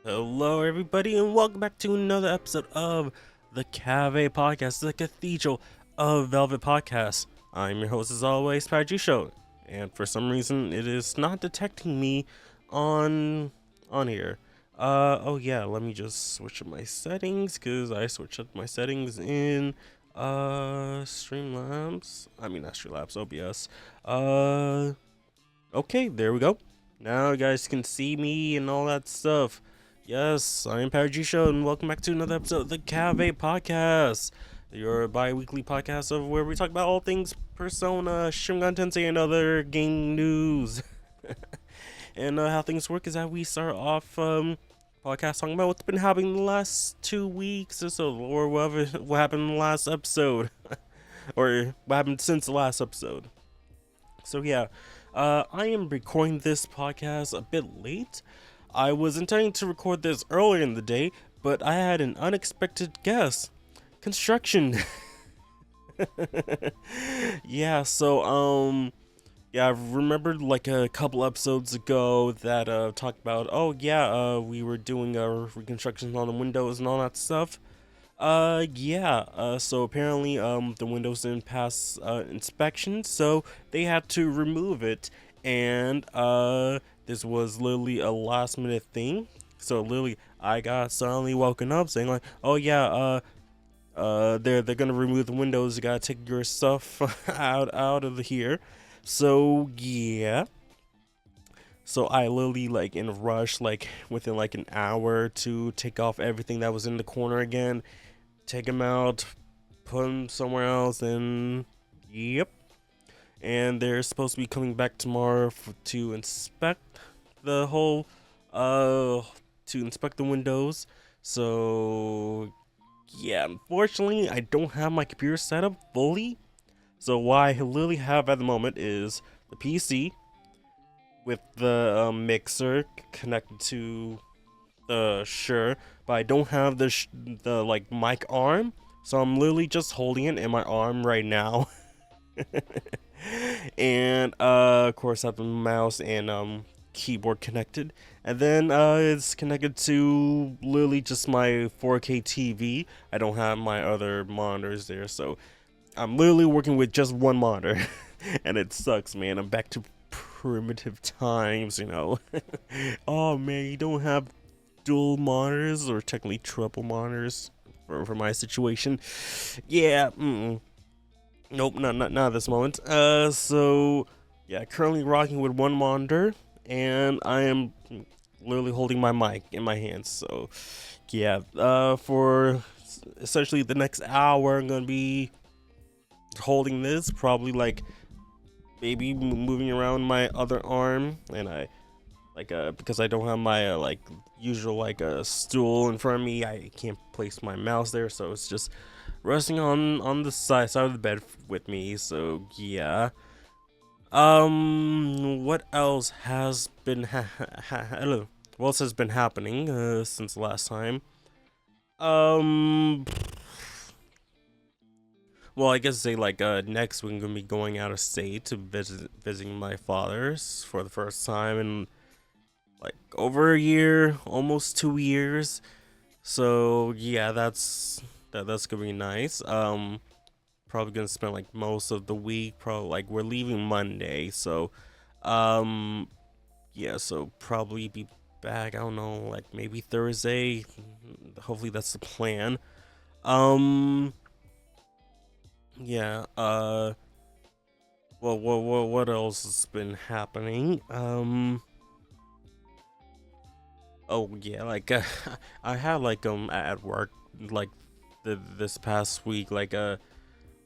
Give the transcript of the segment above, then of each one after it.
Hello, everybody, and welcome back to another episode of the Cave Podcast, the Cathedral of Velvet Podcast. I'm your host, as always, Show, and for some reason, it is not detecting me on here. Oh yeah, let me just switch up my settings because I switched up my settings in Streamlabs. I mean, not Streamlabs, OBS. Okay, there we go. Now you guys can see me and all that stuff. Yes, I am Show, and welcome back to another episode of the Cave Podcast, your bi-weekly podcast of where we talk about all things Persona, Shin Megami Tensei, and other game news. And how things work is that we start off podcast talking about what's been happening the last 2 weeks or so, or what happened in the last episode, or what happened since the last episode. So yeah, I am recording this podcast a bit late. I was intending to record this earlier in the day, but I had an unexpected guest. Construction. Yeah, yeah, I remembered like a couple episodes ago that talked about, oh yeah, we were doing reconstructions on the windows and all that stuff. Yeah, so apparently, the windows didn't pass, inspection, so they had to remove it, and, this was literally a last minute thing, so literally, I got suddenly woken up saying like, oh yeah, they're gonna remove the windows, you gotta take your stuff out of here, so yeah. So I literally like in a rush, like within like an hour to take off everything that was in the corner again, take him out, put him somewhere else, and yep. And they're supposed to be coming back tomorrow to inspect the whole, to inspect the windows. So yeah, unfortunately, I don't have my computer set up fully. So what I literally have at the moment is the PC with the mixer connected to sure, but I don't have the like mic arm, so I'm literally just holding it in my arm right now. And of course I have the mouse and keyboard connected, and then it's connected to literally just my 4K TV. I don't have my other monitors there, so I'm literally working with just one monitor. And it sucks, man. I'm back to primitive times. Oh man, you don't have dual monitors, or technically triple monitors for my situation. Yeah, nope, not at this moment. So yeah, currently rocking with one monitor, and I am literally holding my mic in my hands. So yeah, for essentially the next hour, I'm gonna be holding this, probably like maybe moving around my other arm, and I like because I don't have my like usual like a stool in front of me, I can't place my mouse there, so it's just resting on the side of the bed with me. So yeah. What else has been hello, what else has been happening since last time? um well, I guess say like next week I'm gonna be going out of state to visiting my father's for the first time in like over a year, almost 2 years. So yeah, that's gonna be nice. Probably gonna spend like most of the week. Probably like we're leaving Monday, so um, yeah. So probably be back. I don't know, like maybe Thursday. Hopefully that's the plan. Um, yeah. What else has been happening? Oh yeah, like I had like at work like this past week like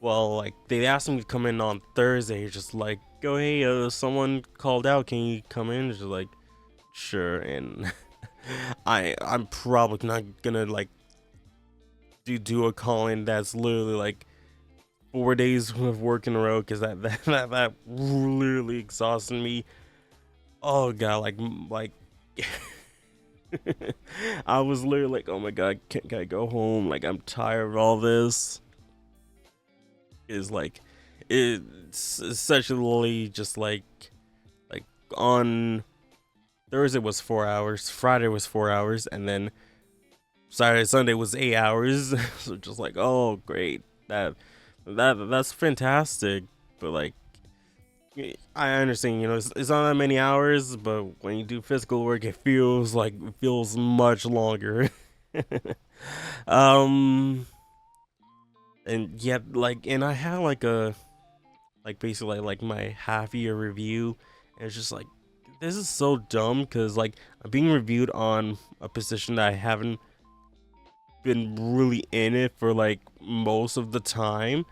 well, like they asked me to come in on Thursday, just like, go, hey, someone called out, can you come in? Just like, sure. And I'm probably not gonna like do a call in that's literally like 4 days of work in a row, because that literally exhausted me. Oh god, like I was literally like, oh my god, can I go home? Like I'm tired of all this. Is like it's essentially just like on Thursday was 4 hours, Friday was 4 hours, and then Saturday, Sunday was 8 hours. So just like, oh great, that that's fantastic. But like, I understand, it's not that many hours, but when you do physical work, it feels much longer. um, and yet, like, and I had like a like basically like my half year review, and it's just like this is so dumb because like I'm being reviewed on a position that I haven't been really in it for like most of the time.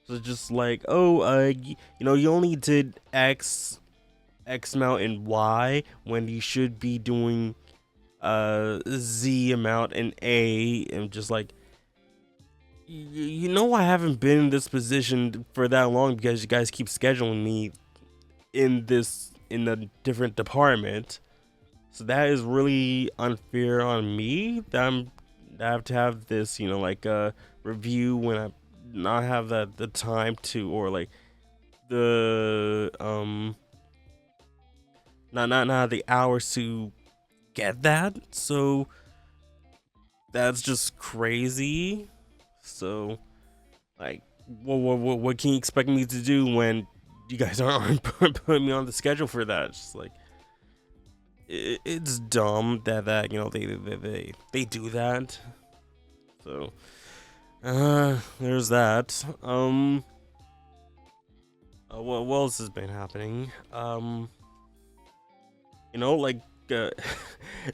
So just like, oh, you only did X amount in Y when you should be doing Z amount in A, and just like, I haven't been in this position for that long because you guys keep scheduling me in a different department. So that is really unfair on me that I have to have this, like a review when I not have the time to, or like the not the hours to get that. So that's just crazy. So like, what can you expect me to do when you guys aren't putting me on the schedule for that? It's just like, it's dumb that they do that. So there's that. What else has been happening? Like, uh,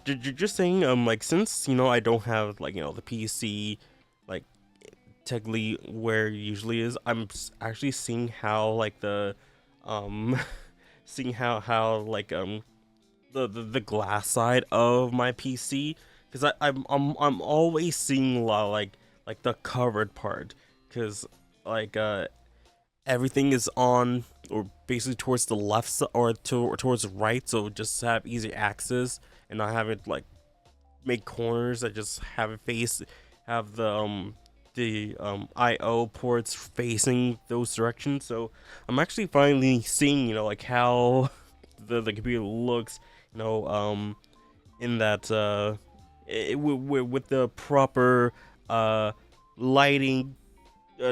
just saying, like, since I don't have, like, the PC, like, technically where it usually is, I'm actually seeing how, like, um seeing how like the glass side of my PC, because I'm always seeing a lot, like the covered part, because like everything is on, or basically towards the left side, or towards the right, so just have easy access and not have it like make corners. I just have it have the IO ports facing those directions. So I'm actually finally seeing like how the computer looks, in that with the proper uh lighting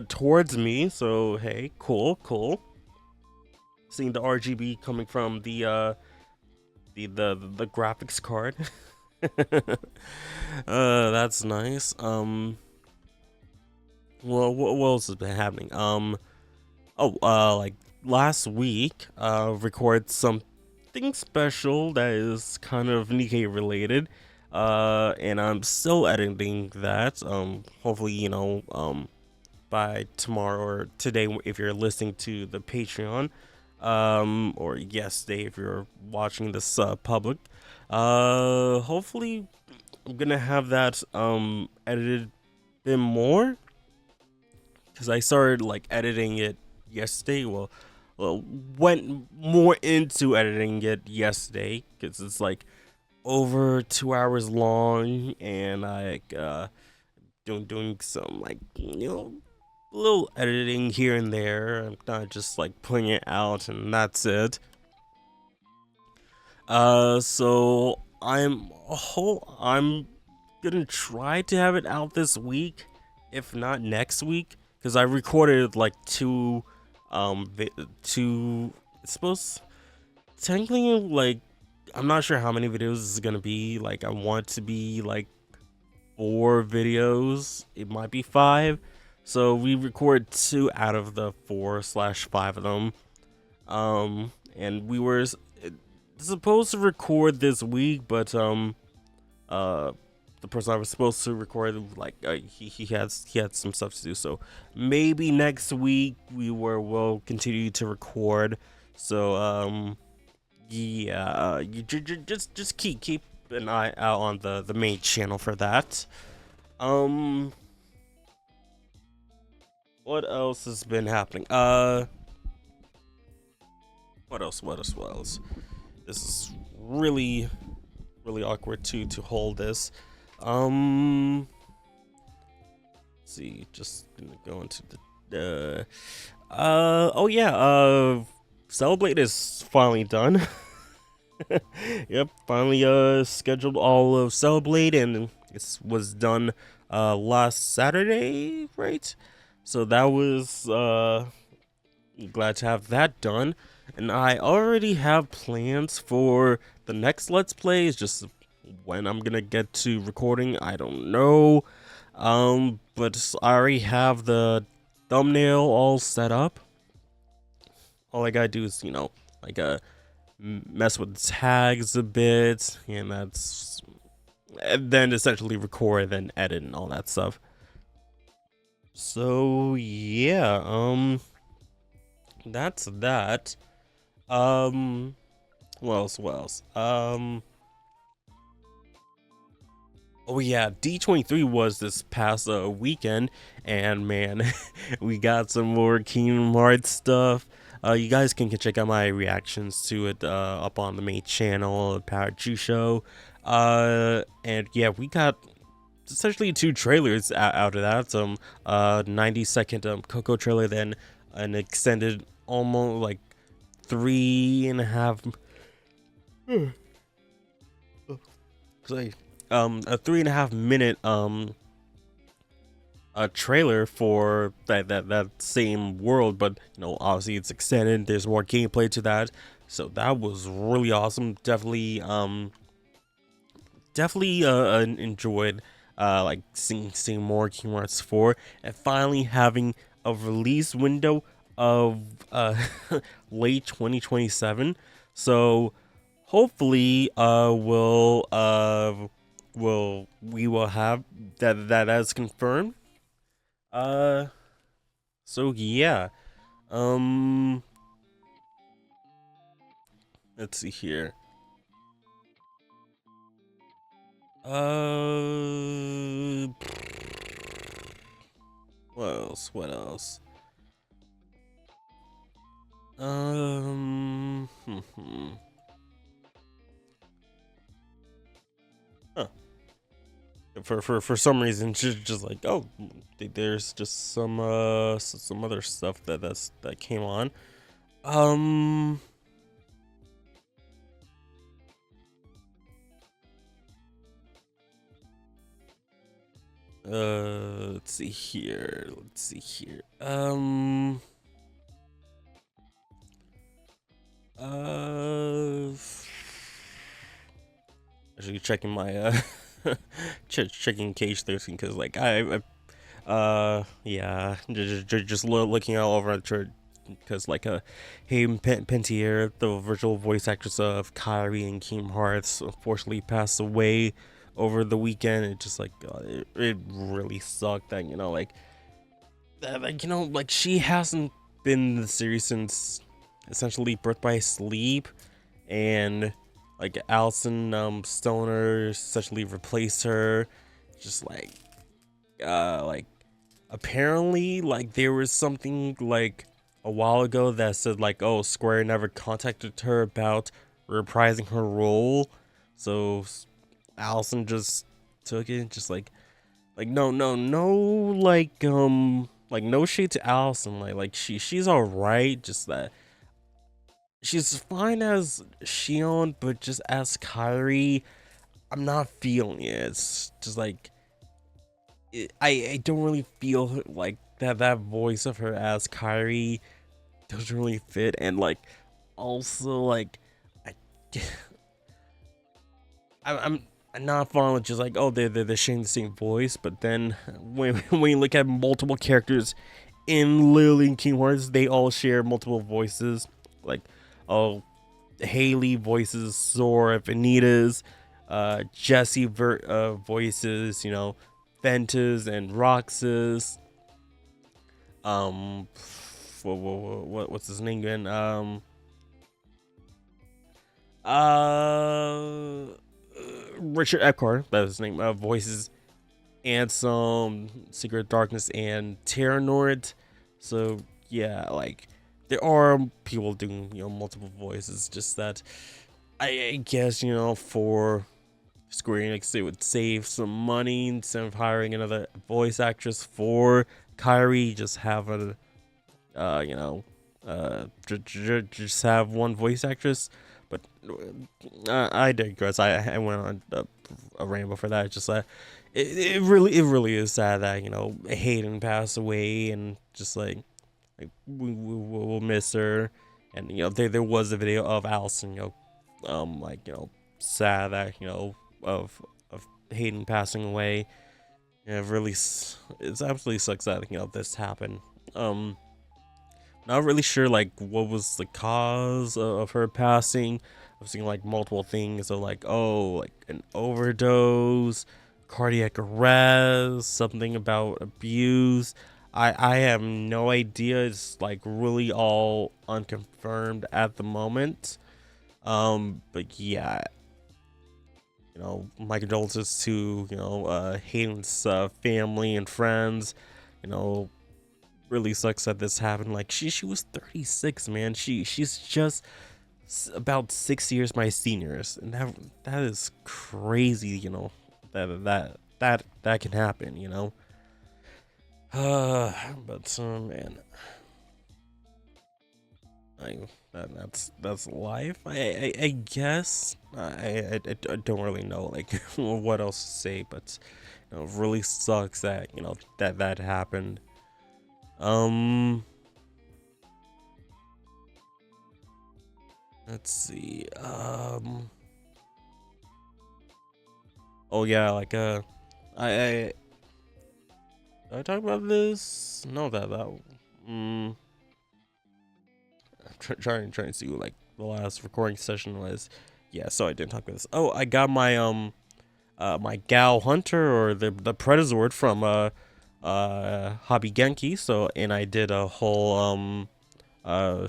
towards me. So hey, cool. Seeing the RGB coming from the graphics card. That's nice. Well, what else has been happening? Like last week, record something special that is kind of Nikkei related. And I'm still editing that. Hopefully, by tomorrow or today if you're listening to the Patreon, or yesterday if you're watching this public. Hopefully I'm gonna have that edited a bit more, because I started like editing it yesterday. Well, went more into editing it yesterday because it's like over 2 hours long, and I doing some like little editing here and there. I'm not just like putting it out and that's it. So I'm gonna try to have it out this week, if not next week, because I recorded like two. It's supposed technically, like, I'm not sure how many videos this is gonna be. Like, I want to be like 4 videos. It might be 5. So we record 2 out of the 4/5 of them. And we were supposed to record this week, but uh, the person I was supposed to record, like, he had some stuff to do. So maybe next week we'll continue to record. So yeah, just keep an eye out on the main channel for that. Um, what else has been happening? What else? This is really awkward to hold this. Um, let's see, just gonna go into the oh yeah, Celebrate is finally done. Yep, finally scheduled all of Cellblade, and it was done last Saturday, right? So that was glad to have that done. And I already have plans for the next Let's Play. It's just when I'm gonna get to recording, I don't know. But I already have the thumbnail all set up. All I gotta do is, like mess with tags a bit, and that's and then essentially record, then edit and all that stuff. So yeah, that's that. Um, what else? What else? Oh yeah, D23 was this past weekend, and man, we got some more Kingdom Hearts stuff. You guys can check out my reactions to it up on the main channel, Power Ju Show. And yeah, we got essentially two trailers out of that. Some 90-second Coco trailer, then an extended almost like 3.5. Sorry, a 3.5 minute a trailer for that same world, but obviously it's extended. There's more gameplay to that, so that was really awesome. Definitely enjoyed like seeing more Kingdom Hearts 4 and finally having a release window of late 2027. So hopefully we will have that as confirmed. uh so yeah, um let's see here. uh what else, what else? Huh. For some reason, just like, oh, there's just some other stuff that came on. um let's see here, uh actually checking my checking Cage 13, because like yeah, just looking out over at church, because like Hayden Panettiere, the virtual voice actress of Kyrie and Kingdom Hearts, unfortunately passed away over the weekend. It just like, God, it really sucked that like that, like like she hasn't been in the series since essentially Birth by Sleep, and like Allison Stoner essentially replaced her. Just like apparently, like, there was something like a while ago that said like, oh, Square never contacted her about reprising her role, so Allison just took it. Just like no, like no shade to Allison, like she's all right, just that she's fine as Shion, but just as Kyrie, I'm not feeling it. It's just like I don't really feel like that voice of her as Kyrie doesn't really fit, and like also like I I'm not fond with just like, oh, they're sharing the same voice, but then when you look at multiple characters in Lily and Kingdom Hearts, they all share multiple voices. Like, oh, Haley voices Sora, Vanitas, Jesse voices, Ventus and Roxas. Um, what's his name again? Uh, Richard Epcar, that was his name. Voices Ansem, Secret Darkness, and Terranord. So yeah, like there are people doing multiple voices. Just that I guess for Square Enix, they would save some money instead of hiring another voice actress for Kyrie. Just have just have one voice actress. But I digress. I went on a ramble for that. Just it really is sad that Hayden passed away, and just like we'll miss her. And there was a video of Allison, like sad that of Hayden passing away. Yeah, it really it's absolutely sucks that this happened. Not really sure like what was the cause of her passing. I've seen like multiple things of like, oh, like an overdose, cardiac arrest, something about abuse. I have no idea. It's like really all unconfirmed at the moment. But yeah, my condolences to Hayden's family and friends. You know, really sucks that this happened. Like she was 36, man. She's just about 6 years my seniors, and that is crazy. That can happen. But man, I that's life. I guess I don't really know like what else to say, but it really sucks that that happened. Um, let's see. Oh yeah, like I did I talk about this? No, I'm trying to see what like the last recording session was. Yeah, so I didn't talk about this. Oh, I got my my Gal Hunter, or the Predazord from Hobby Genki. So, and I did a whole uh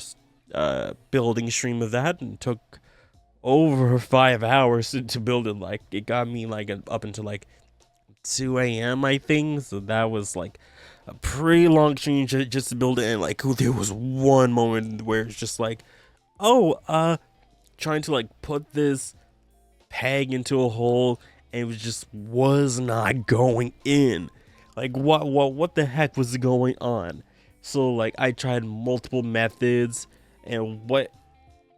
building stream of that, and took over 5 hours to build it. Like it got me like up until like 2 a.m. I think. So that was like a pretty long stream just to build it. And like there was one moment where it's just like, oh, trying to like put this peg into a hole, and it was not going in. Like what the heck was going on? So like I tried multiple methods, and what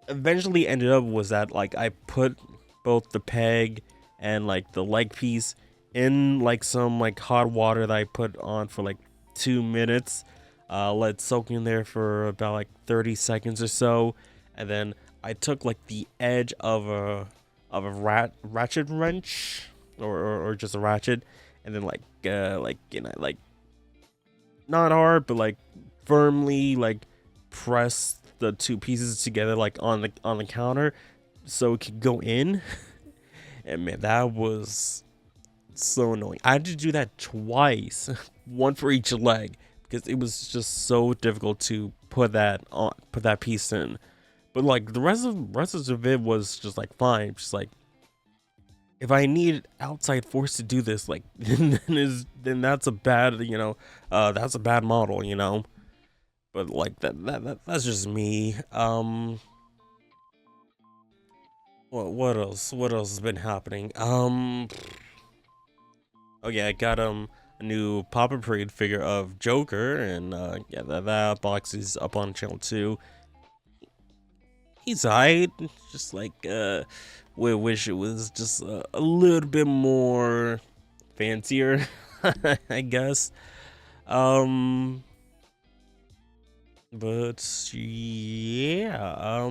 eventually ended up was that like I put both the peg and like the leg piece in like some like hot water that I put on for like 2 minutes. Let it soak in there for about like 30 seconds or so, and then I took like the edge of a ratchet wrench, or just a ratchet, and then like not hard but like firmly like press the two pieces together like on the counter so it could go in. And man, that was so annoying. I had to do that twice, one for each leg, because it was just so difficult to put that piece in. But like the rest of it was just like fine. Just like if I need outside force to do this, like then that's a bad that's a bad model. But like that's just me. What else has been happening? Oh yeah, I got a new Papa Parade figure of Joker, and yeah, that box is up on channel 2. He's alright. Just like we wish it was just a little bit more fancier, I guess. Um, but yeah,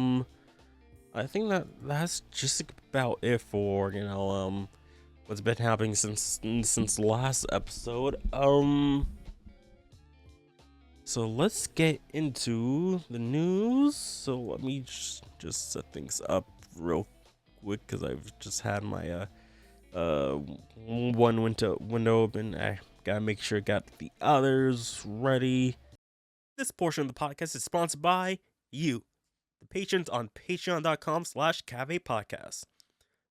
I think that's just about it for what's been happening since last episode. So let's get into the news. So let me just set things up real quick, because I've just had my one window open. I gotta make sure I got the others ready. This portion of the podcast is sponsored by you, the patrons on patreon.com/cavepodcast.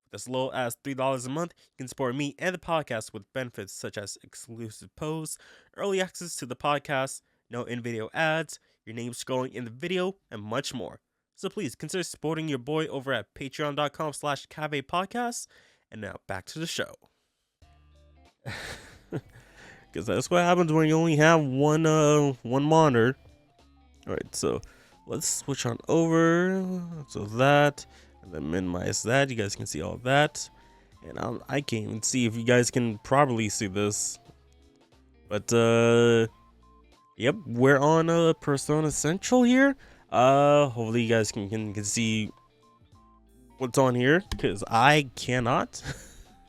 With as low as $3 a month, you can support me and the podcast with benefits such as exclusive posts, early access to the podcast, no in-video ads, your name scrolling in the video, and much more. So please consider supporting your boy over at patreon.com/cavepodcast. And now back to the show. Because that's what happens when you only have one monitor. Alright, so let's switch on over. So that, and then minimize that. You guys can see all that, and I can't even see if you guys can properly see this, but yep, we're on Persona Central here. Hopefully you guys can see what's on here, because I cannot.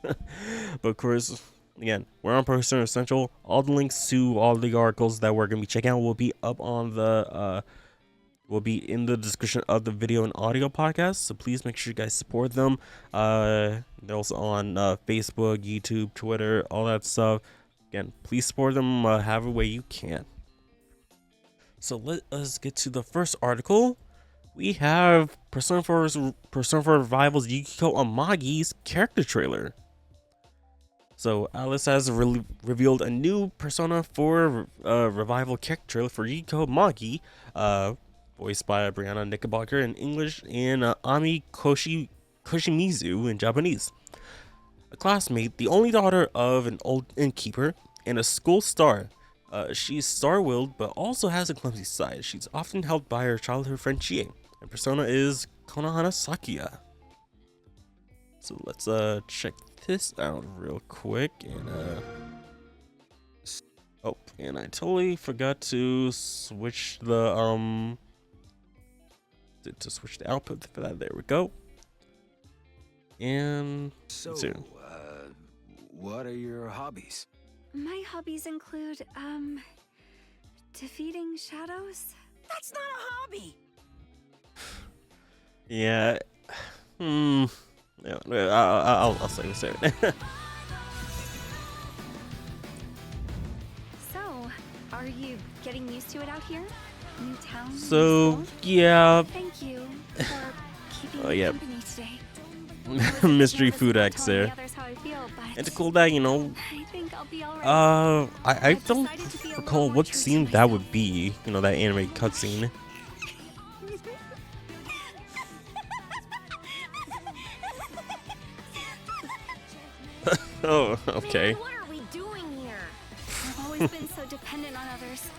But of course, again, we're on Persona Central. All the links to all the articles that we're gonna be checking out will be up on the will be in the description of the video and audio podcast. So please make sure you guys support them. They're also on Facebook, YouTube, Twitter, all that stuff. Again, please support them however way you can. So let us get to the first article. We have Persona 4 Revival's Yukiko Amagi's character trailer. So Alice has revealed a new Persona 4 Revival character trailer for Yukiko Amagi, voiced by Brianna Knickerbocker in English and Ami Koshimizu in Japanese. A classmate, the only daughter of an old innkeeper, and a school star. She's star-willed, but also has a clumsy side. She's often helped by her childhood friend Chie, and persona is Konohana Sakuya. So let's check this out real quick, and oh, and I totally forgot to switch the to switch the output for that. There we go. And so, what are your hobbies? My hobbies include, defeating shadows. That's not a hobby. Yeah. Yeah, I'll save it. So, are you getting used to it out here? New town? new So school? yeah, Thank you for keeping Oh, me yeah. company today. mystery food X there. And to cool that, you know, I think I'll be alright. I don't recall what scene that would be. You know, that anime cutscene. Oh, okay. Man, what are we doing here? I've always been so dependent on others.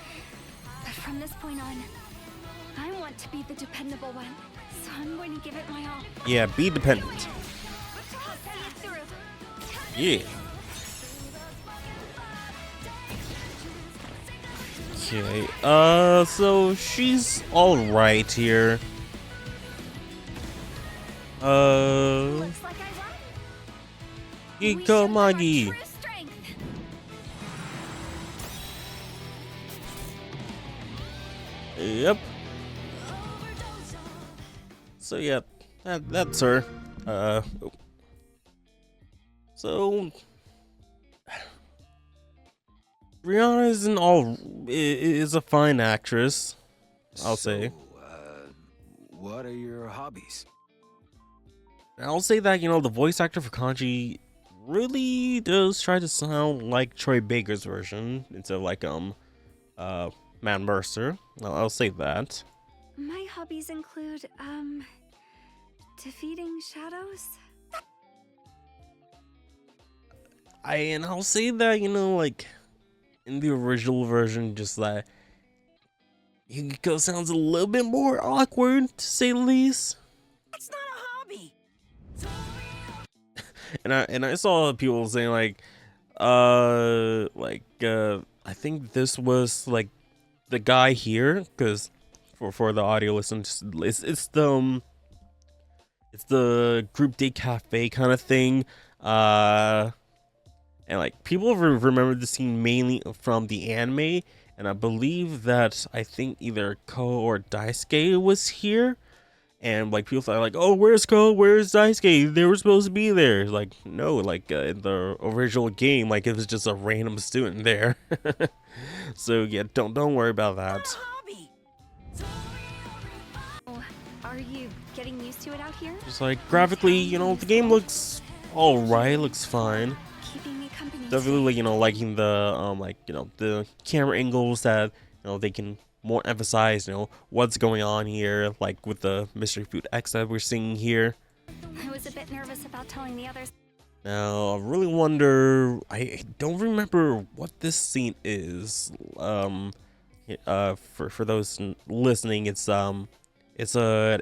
But from this point on, I want to be the dependable one. So I'm going to give it my all. Yeah, be dependent. I'll see it through. Yeah. Okay. So she's all right here. Looks like I won. We Yukiko showed them our Amagi. true strength. Yep. So yeah, that's her. So Rihanna is a fine actress, I'll say. What are your hobbies? I'll say that, you know, the voice actor for Kanji really does try to sound like Troy Baker's version instead of like Matt Mercer. I'll say that. My hobbies include, defeating shadows. I'll say that, you know, like in the original version, just like Yukiko sounds a little bit more awkward, to say the least. That's not a hobby. And I saw people saying like I think this was like the guy here, because for the audio listeners, it's the group date cafe kind of thing. And like people remember the scene mainly from the anime, and I believe that I think either Ko or Daisuke was here. And like people thought like, oh, where's Ko? Where's Daisuke? They were supposed to be there. Like, no, like in the original game, like it was just a random student there. So yeah, don't worry about that. Not a hobby. Oh, are you getting used to it out here? Just like graphically, you know, the game looks all right, looks fine. Keeping me company. Definitely, like, you know, liking the like, you know, the camera angles that, you know, they can more emphasize, you know, what's going on here, like with the mystery food X that we're seeing here. I was a bit nervous about telling the others. Now, I really wonder, I don't remember what this scene is. For those listening, it's an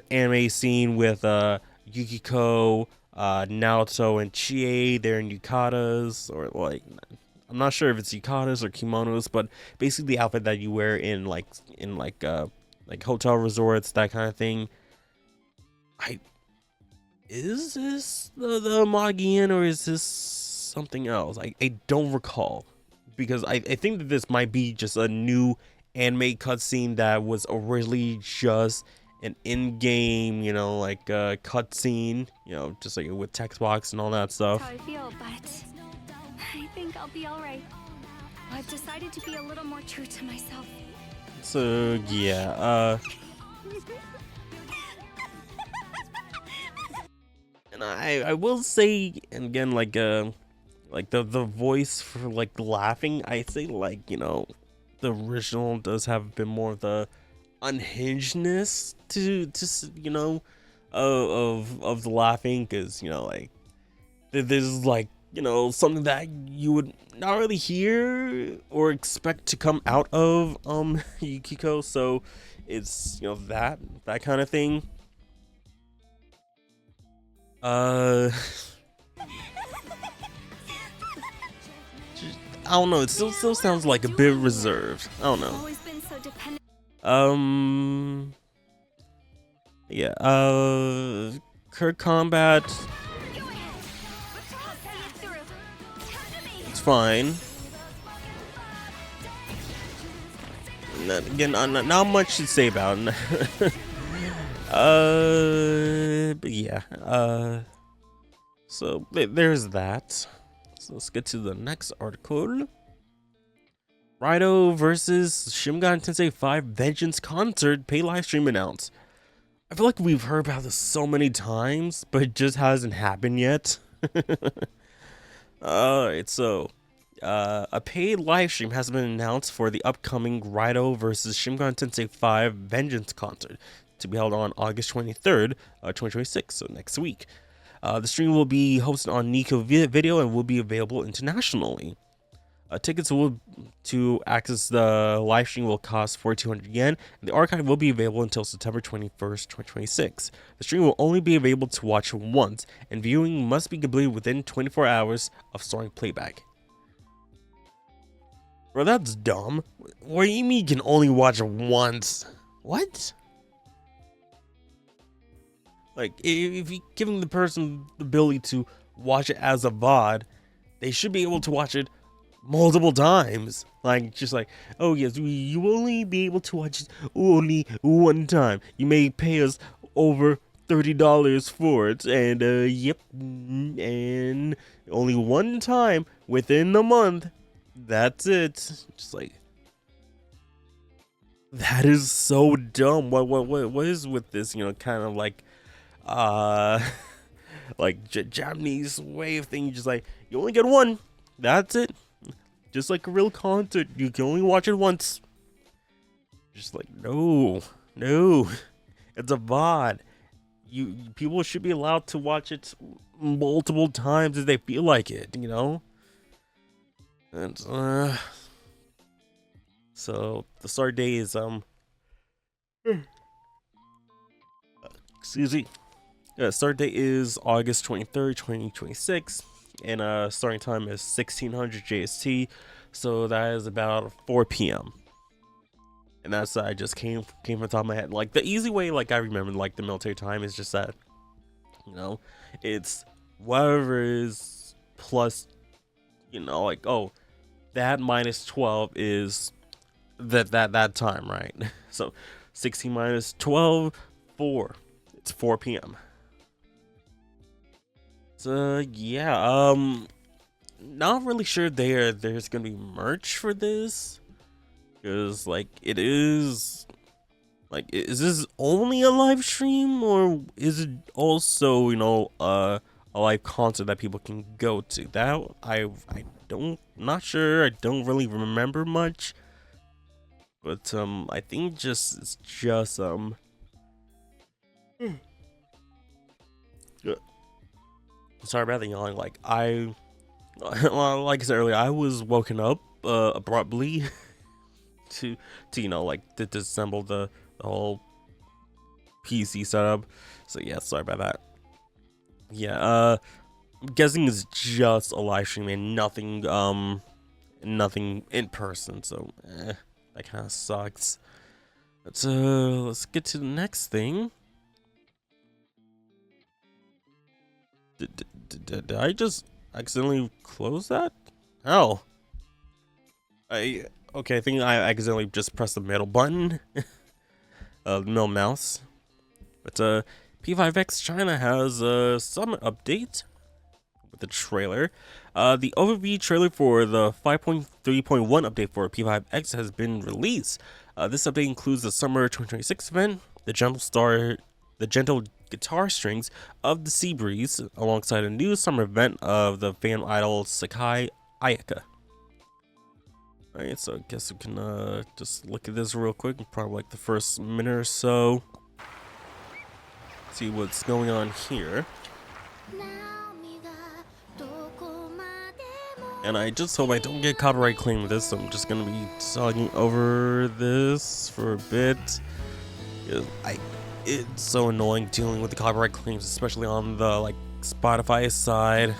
anime scene with Yukiko, Naoto, and Chie. They're in yukatas, or like, I'm not sure if it's yukatas or kimonos, but basically the outfit that you wear in like hotel resorts, that kind of thing. I Is this the Magian, or is this something else? I don't recall, because I think that this might be just a new anime cutscene that was originally just an in-game, like cutscene, just like with text box and all that That's how stuff. I feel, but I think I'll be alright. I've decided to be a little more true to myself. So yeah, and I will say, and again, like the voice for like laughing, I say, like, the original does have a bit more of the unhingedness to of the laughing, because like there's like something that you would not really hear or expect to come out of Yukiko, so it's that kind of thing. uh I don't know, it still sounds like a bit reserved. I don't I've know. always been so dependent. Yeah, Kurt Combat, Go ahead. I'll see it through. Come to me. it's fine. Again, not much to say about it. But yeah, so there's that. So let's get to the next article. Raito versus Shin Megami Tensei 5 Vengeance Concert pay live stream announced. I feel like we've heard about this so many times, but it just hasn't happened yet. Alright, so a paid live stream has been announced for the upcoming Raito vs. Shin Megami Tensei 5 Vengeance Concert to be held on August 23rd, 2026, so next week. The stream will be hosted on Nico Video and will be available internationally. Tickets to access the live stream will cost 4,200 yen, and the archive will be available until September 21st, 2026. The stream will only be available to watch once, and viewing must be completed within 24 hours of starting playback. Bro, that's dumb. What do you mean you can only watch it once? What? Like, if you're giving the person the ability to watch it as a VOD, they should be able to watch it multiple times. Like, just like, oh yes, you will only be able to watch it only one time. You may pay us over $30 for it, and yep, and only one time within the month. That's it. Just like, that is so dumb. What is with this? Kind of like, like Japanese way of thinking. Just like, you only get one. That's it. Just like a real concert, you can only watch it once. Just like, no, it's a VOD. People should be allowed to watch it multiple times if they feel like it, And so the start date is excuse me. Start date is August 23rd, 2026. And starting time is 1600 JST, so that is about 4 p.m. And that's I just came from the top of my head. Like, the easy way, like, I remember, like, the military time is just that, it's whatever is plus, like, oh, that minus 12 is that time, right? So 16 minus 12, 4. It's 4 p.m. So yeah, not really sure there's gonna be merch for this, because like, it is like, is this only a live stream, or is it also a live concert that people can go to? That I don't, not sure. I don't really remember much, but I think it's just sorry about the yawning. Like, well, like I said earlier, I was woken up abruptly to like, to disassemble the whole PC setup. So yeah, sorry about that. Yeah, I'm guessing it's just a live stream and nothing in person, so that kind of sucks. Let's get to the next thing. Did I just accidentally close that? Oh. Okay, I think I accidentally just pressed the middle button. Middle mouse. But P5X China has some update with the trailer. The overview trailer for the 5.3.1 update for P5X has been released. This update includes the summer 2026 event, the gentle guitar strings of the Sea Breeze, alongside a new summer event of the fan idol Sakai Ayaka. Alright, so I guess we can just look at this real quick, probably like the first minute or so. See what's going on here. And I just hope I don't get copyright claim with this, so I'm just gonna be talking over this for a bit. It's so annoying dealing with the copyright claims, especially on the like Spotify side.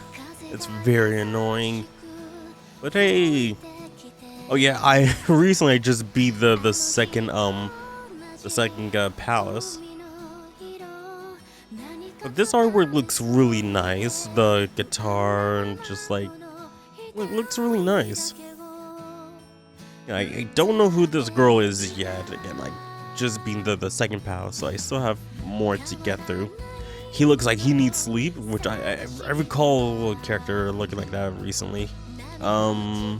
It's very annoying. But hey, oh yeah, I recently just beat the second palace. But this artwork looks really nice. The guitar and just like looks really nice. Yeah, I don't know who this girl is yet. Again, like just being the second palace, so I still have more to get through. He looks like he needs sleep, which I recall a character looking like that recently. So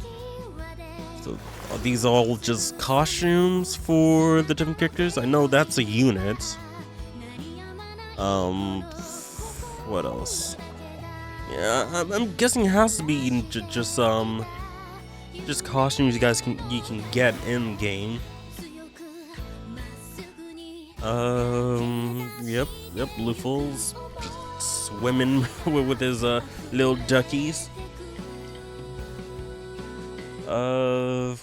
are these all just costumes for the different characters? I know that's a unit. What else? Yeah, I'm guessing it has to be just costumes you can get in game. Yep, Luffy's just swimming with his little duckies. I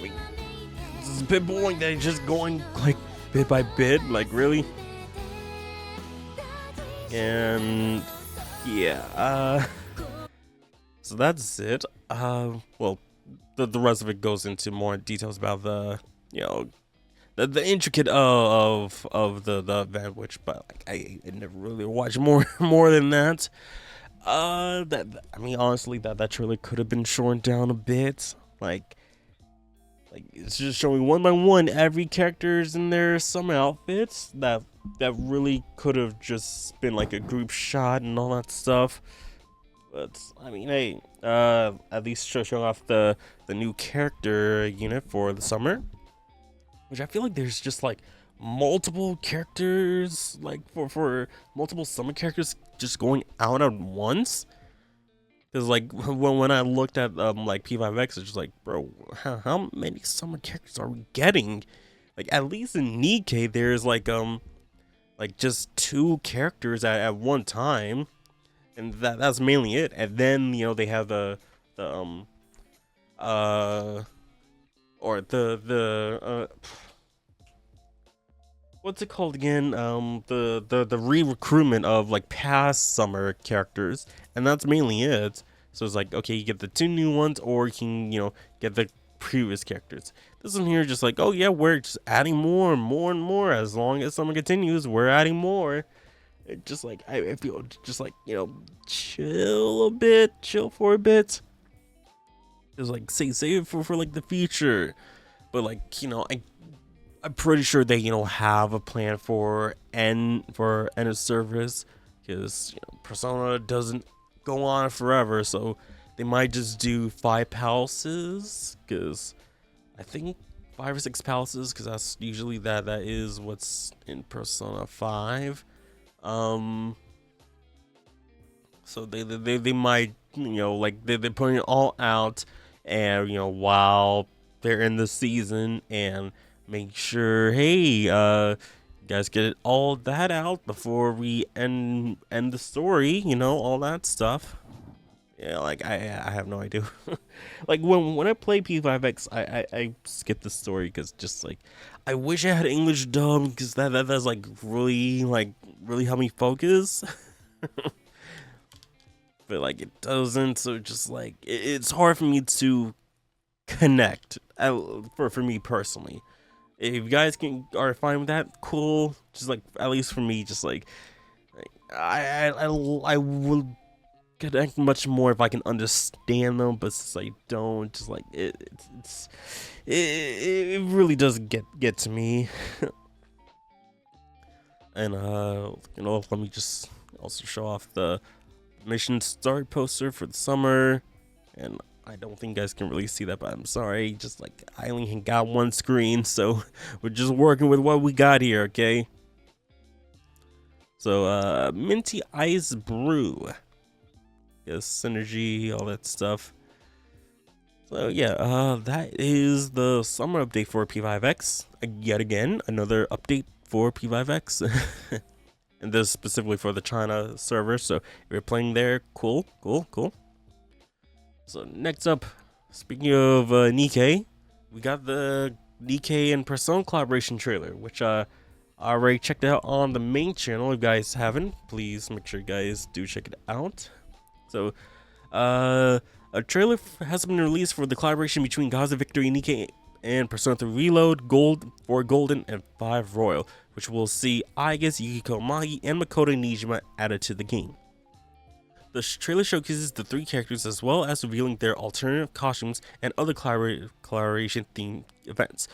mean, this is a bit boring that he's just going like bit by bit, like really. And yeah, so that's it. Well, the rest of it goes into more details about the the intricate of the event, which but like I never really watched more than that. That I mean, honestly, that trailer could have been shortened down a bit. Like it's just showing one by one every characters in their summer outfits. That really could have just been like a group shot and all that stuff. But I mean, hey, at least showing off the new character unit for the summer, which I feel like there's just like multiple characters, like for multiple summer characters just going out at once. Because like when I looked at like P5X, it's just like, bro, how many summer characters are we getting? Like at least in Nikkei, there's like just 2 characters at one time, and that's mainly it. And then they have the what's it called again? The re-recruitment of like past summer characters, and that's mainly it. So it's like, okay, you get the 2 new ones, or you can get the previous characters. This one here just like, oh yeah, we're just adding more and more and more. As long as summer continues, we're adding more. It just like I feel just like chill for a bit. Just like save it for like the future. But like I'm pretty sure they have a plan for end of service, because Persona doesn't go on forever, so they might just do 5 palaces, because I think 5 or 6 palaces, because that's usually that is what's in Persona 5. So they might like they're putting it all out, and while they're in the season, and make sure, hey, you guys get all that out before we end the story, all that stuff. Yeah, like I have no idea. Like when I play P5X, I skip the story because just like I wish I had English dub because that's like really help me focus. But like it doesn't, so just like it's hard for me to connect for me personally. If you guys are fine with that, cool. Just like at least for me, just like I will connect much more if I can understand them, but since I don't, just like it really does get to me. And let me just also show off the mission start poster for the summer. And I don't think you guys can really see that, but I'm sorry. Just like I only got one screen, so we're just working with what we got here, okay? So minty ice brew. Yes, synergy, all that stuff. So yeah, that is the summer update for P5X. Yet again, another update for P5X. And this specifically for the China server. So if you're playing there, cool. So next up, speaking of Nikkei, we got the Nikkei and Persona collaboration trailer, which I already checked out on the main channel. If you guys haven't, please make sure you guys do check it out. So, a trailer has been released for the collaboration between Gods of Victory Nikkei and Persona 3 Reload, Gold, 4 Golden, and 5 Royal, which will see Aigis, Yukiko Magi, and Makoto Nijima added to the game. The trailer showcases the 3 characters as well as revealing their alternative costumes and other collaboration themed events.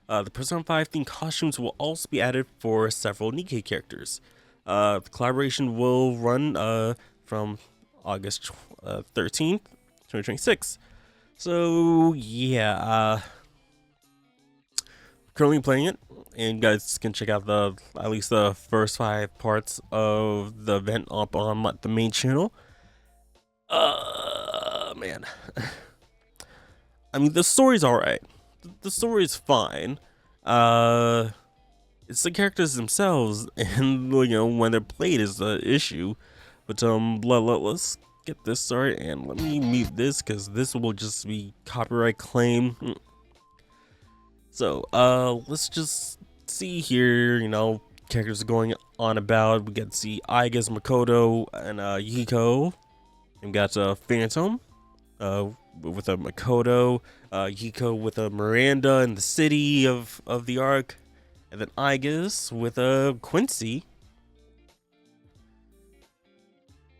The Persona 5 themed costumes will also be added for several Nikkei characters. The collaboration will run from August 13th, 2026. So yeah, currently playing it, and you guys can check out at least the first 5 parts of the event up on the main channel. Man, I mean the story's alright. The story is fine. It's the characters themselves, and when they're played is the issue. But let's get this started, and let me mute this because this will just be copyright claim. So let's just see here. Characters are going on about. We get to see Aigis, Makoto, and Yiko. And we got Phantom with a Makoto, Yiko with a Miranda in the city of the arc, and then Aigis with a Quincy.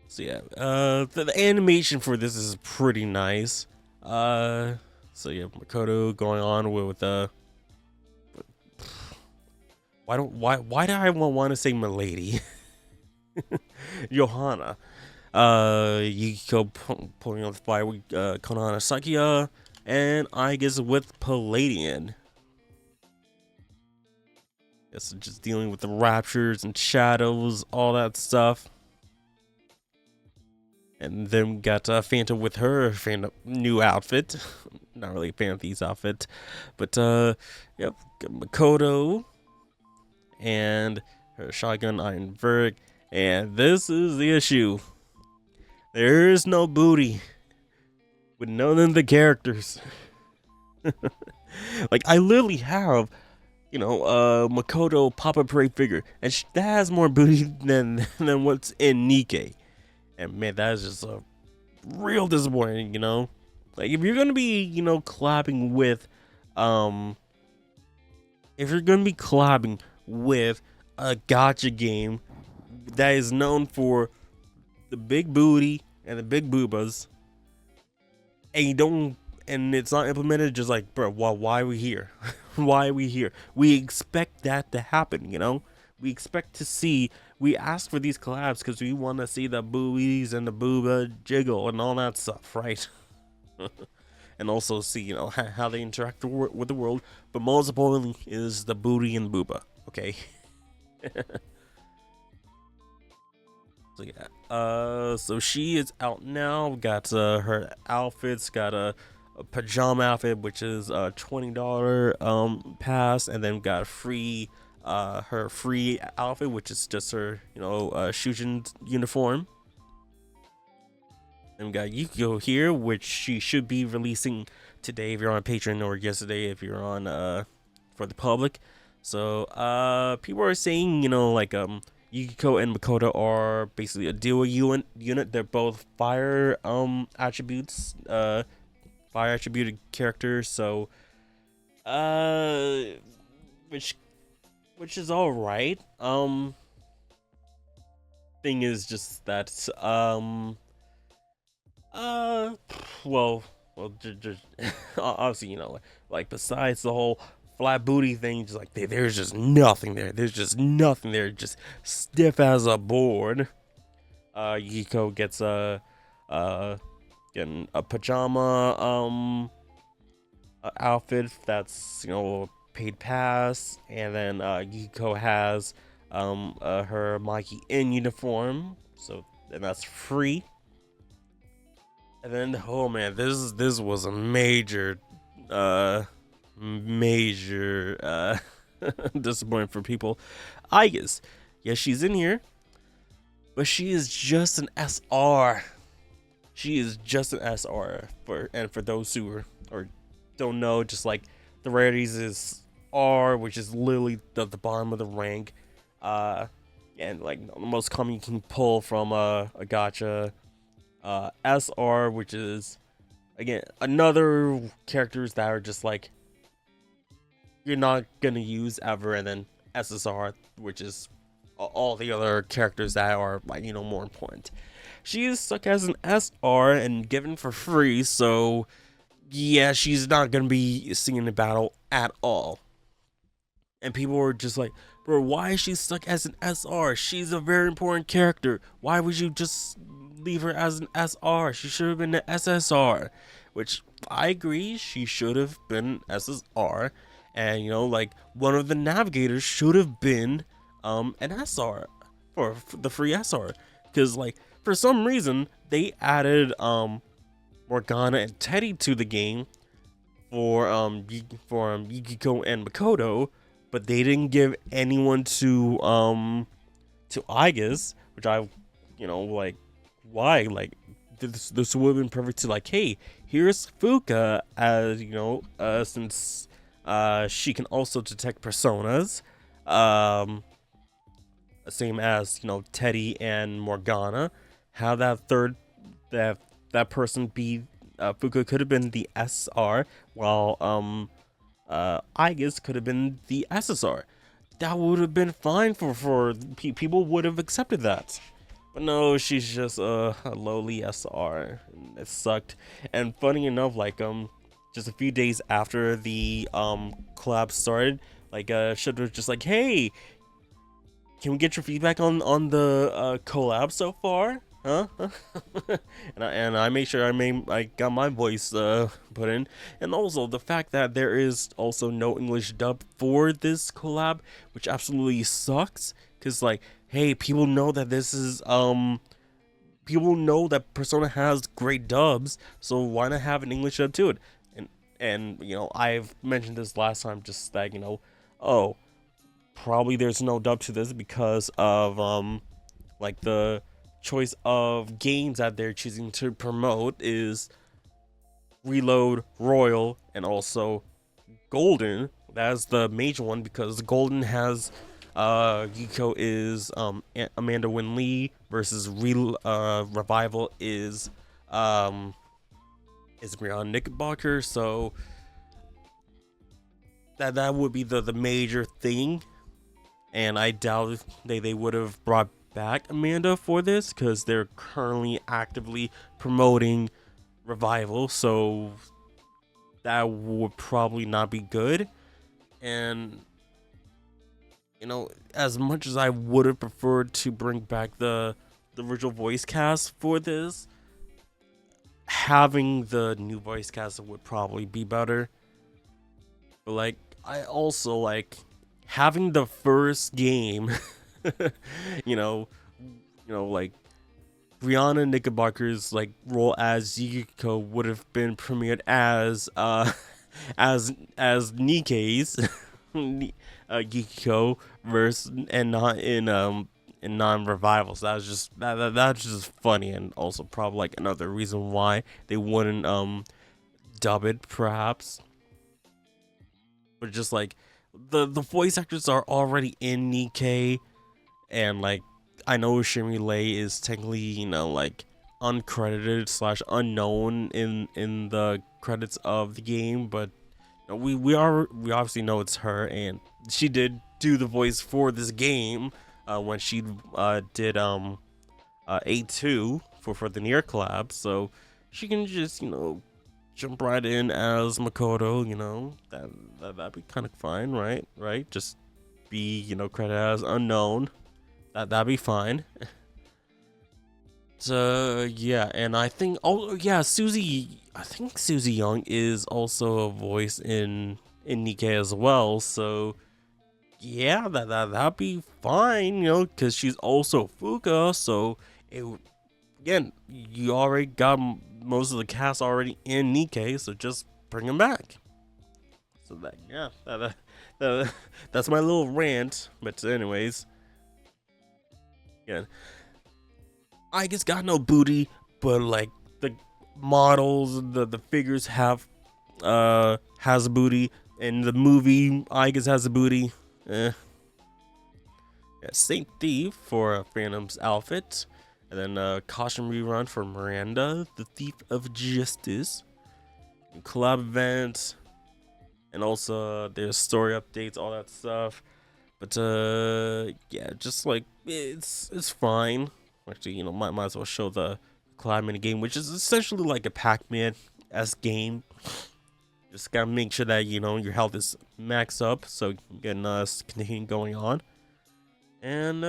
So yeah, the animation for this is pretty nice. So yeah, Makoto going on with why do I want to say Milady? Johanna. Yukiko pulling on the fire with Konohana Sakia, and Aigis with Palladian. Yes, just dealing with the raptures and shadows, all that stuff. And then we got Phantom with her new outfit. Not really a fan of these outfit, but yep, Makoto and her shotgun Iron Verg, and this is the issue. There is no booty with none of the characters. Like I literally have, Makoto Papa Parade figure, and that has more booty than what's in Nikkei. And man, that is just a real disappointing, Like if you're gonna be, collabing with, if you're gonna be collabing with a gacha game that is known for the big booty and the big boobas, and it's not implemented, just like, bro, why are we here? Why are we here? We expect that to happen, We expect to see. We ask for these collabs because we want to see the boobies and the booba jiggle and all that stuff, right? And also see, how they interact with the world. But most importantly is the booty and booba, okay? So yeah, so she is out now. We got her outfits. Got a pajama outfit, which is a $20 pass, and then got free her free outfit, which is just her Shujin uniform. And we got Yukiko here, which she should be releasing today if you're on Patreon, or yesterday if you're on for the public. So people are saying, like Yukiko and Makoto are basically a dual unit. They're both fire attributes, fire attributed characters. So which is all right. Thing is just that uh well just obviously, like besides the whole flat booty thing, just like there's just nothing there. There's just nothing there. Just stiff as a board. Yiko gets getting a pajama outfit that's paid pass, and then Yiko has her Mikey in uniform, so and that's free. And then, oh man, this was a major disappointment for people. I guess, yes, she's in here, but she is just an SR. She is just an SR for those who are or don't know, just like the rarities is R, which is literally the bottom of the rank. And like the most common you can pull from a gacha. SR, which is again another characters that are just like you're not gonna use ever, and then SSR, which is all the other characters that are like more important. She is stuck as an SR and given for free, so yeah, she's not gonna be seen in battle at all. And people were just like, bro, why is she stuck as an SR? She's a very important character. Why would you just leave her as an SR? She should have been an SSR. Which I agree, she should have been SSR. And like one of the navigators should have been an SR for the free SR. Because like for some reason they added Morgana and Teddy to the game for Yukiko and Makoto, but they didn't give anyone to Aigis, which I like, why? Like this would have been perfect to like, hey, here's Fuka as since she can also detect personas, same as Teddy and Morgana. Have that person be Fuka could have been the SR, while Aigis could have been the SSR. That would have been fine for people would have accepted that. But no, she's just a lowly SR. It sucked. And funny enough, like just a few days after the collab started, like Shudder was just like, hey, can we get your feedback on the collab so far? Huh? and I made sure I got my voice put in, and also the fact that there is also no English dub for this collab, which absolutely sucks. Cause like, hey, people know that this is people know that Persona has great dubs, so why not have an English dub to it? And I've mentioned this last time, just that oh, probably there's no dub to this because of like the choice of games that they're choosing to promote is Reload, Royal, and also Golden. That's the major one because Golden has Yukiko is Amanda Wynn Lee versus Revival is Brianna Knickerbocker. So that would be the major thing, and I doubt they would have brought back Amanda for this because they're currently actively promoting Revival, so that would probably not be good. And as much as I would have preferred to bring back the original voice cast for this, having the new voice cast would probably be better. But like, I also like having the first game like Brianna Knickerbocker's like role as Yukiko would have been premiered as Nikke's Yukiko verse, and not in and non-revivals. That's just funny, and also probably like another reason why they wouldn't dub it, perhaps. But just like the voice actors are already in Nikkei, and like I know Shimmy is technically, you know, like uncredited slash unknown in the credits of the game, but you know, we obviously know it's her, and she did do the voice for this game when she did A2 for the Nier collab, so she can just, you know, jump right in as Makoto. You know, that'd be kind of fine, right? Just be, you know, credited as unknown. That'd be fine. So yeah, and I think, oh yeah, I think Susie Young is also a voice in Nikkei as well. So yeah, that'd be fine, you know, because she's also Fuka. So again, you already got most of the cast already in Nikkei, so just bring them back. So that, yeah, that's my little rant. But anyways, again, I just got no booty, but like the models, the figures has a booty, and the movie I guess has a booty. Yeah, Saint Thief for Phantom's outfit, and then costume rerun for Miranda, the Thief of Justice, and collab event, and also there's story updates, all that stuff. But yeah, just like it's fine. Actually, you know, might as well show the collab mini game, which is essentially like a Pac-Man-esque game. Just gotta make sure that, you know, your health is maxed up so you can continue going on. And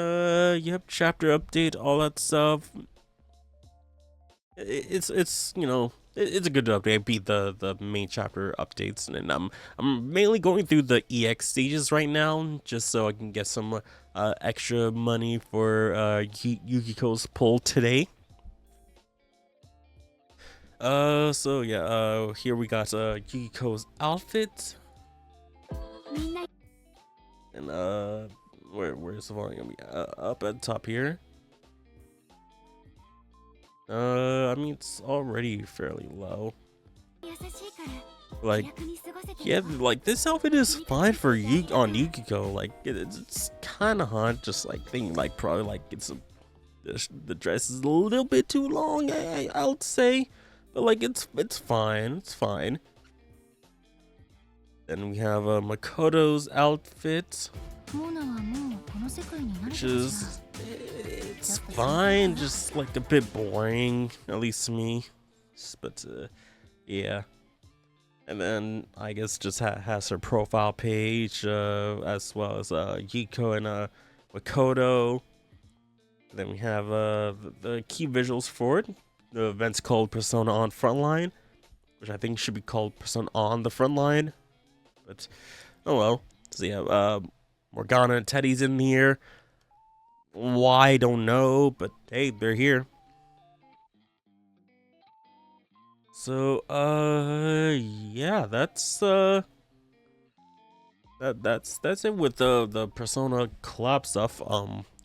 yep, chapter update, all that stuff. It's you know, it's a good update. Beat the main chapter updates, and I'm mainly going through the EX stages right now, just so I can get some extra money for Yukiko's pull today. So yeah, here we got Yukiko's outfit, and where's the volume gonna be? Up at the top here. I mean, it's already fairly low. Like, yeah, like this outfit is fine for on Yukiko. Like, it's kind of hot. Just like thinking, like probably like the dress is a little bit too long. I would say, but like it's fine. It's fine. Then we have Makoto's outfit, which is it's fine, just like a bit boring, at least to me. But yeah. And then I guess just has her profile page, as well as Yiko and Makoto. Then we have the key visuals for it. The event's called Persona on Frontline, which I think should be called Persona on the Frontline. But oh well. So yeah, Morgana and Teddy's in here. Why, I don't know, but hey, they're here. So yeah, that's that's it with the Persona collab stuff.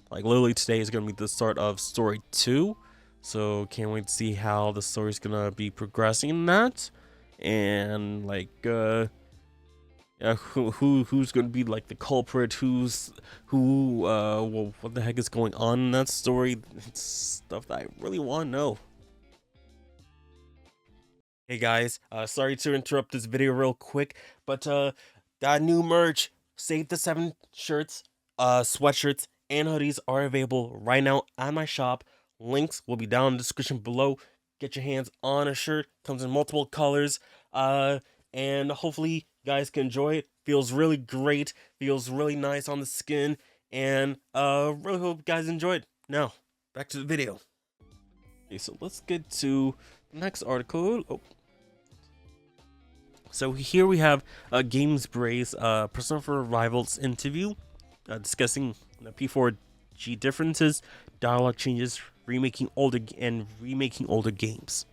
Like literally today is gonna be the start of story 2, so can't wait to see how the story's gonna be progressing in that, and like yeah, who's gonna be like the culprit, well, what the heck is going on in that story. It's stuff that I really want to know. Hey guys, sorry to interrupt this video real quick, but got new merch. Save the 7 shirts, sweatshirts, and hoodies are available right now at my shop. Links will be down in the description below. Get your hands on a shirt. Comes in multiple colors, and hopefully you guys can enjoy it. Feels really great. Feels really nice on the skin, and really hope you guys enjoy it. Now, back to the video. Okay, so let's get to the next article. Oh. So here we have Games Brave's Persona 4 Rivals interview, discussing the P4G differences, dialogue changes, remaking older games.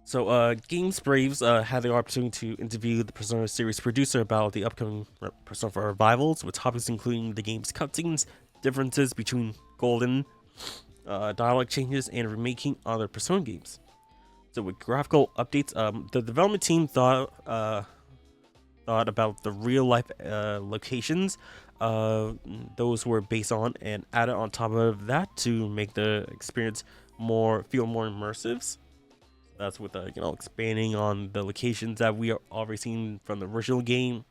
So Games Braves had the opportunity to interview the Persona series producer about the upcoming Persona 4 Rivals, with topics including the game's cutscenes, differences between Golden, dialogue changes, and remaking other Persona games. So with graphical updates, the development team thought about the real life locations those were based on, and added on top of that to make the experience feel more immersive. That's with expanding on the locations that we are already seen from the original game,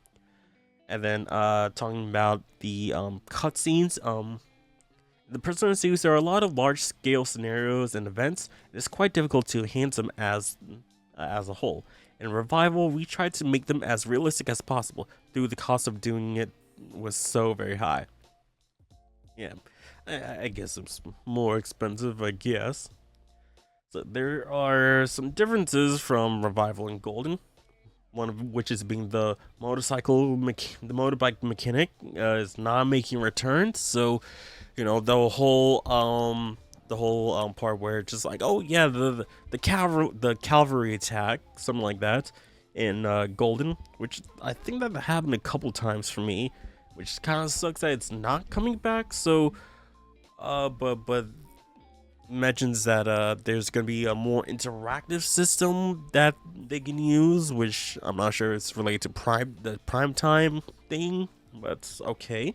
and then talking about the cutscenes. The Persona series, there are a lot of large-scale scenarios and events. It's quite difficult to enhance them as a whole. In Revival, we tried to make them as realistic as possible, through the cost of doing it was so very high. Yeah, I guess it's more expensive, I guess. So there are some differences from Revival and Golden. One of which is being the motorbike mechanic is not making returns. So, the whole part where it's just like, oh yeah, the cavalry attack, something like that, in Golden, which I think that happened a couple times for me, which kind of sucks that it's not coming back. So, but mentions that there's gonna be a more interactive system that they can use, which I'm not sure it's related to the prime time thing, but okay.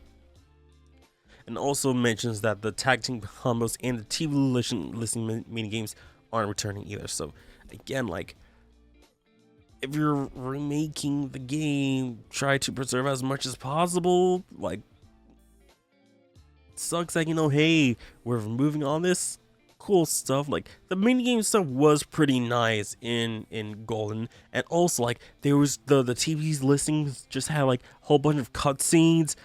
And also mentions that the tag team combos and the TV listening mini games aren't returning either. So again, like, if you're remaking the game, try to preserve as much as possible. Like, it sucks that hey, we're removing all this cool stuff. Like, the minigame stuff was pretty nice in Golden, and also like there was the TV's listings just had like a whole bunch of cutscenes,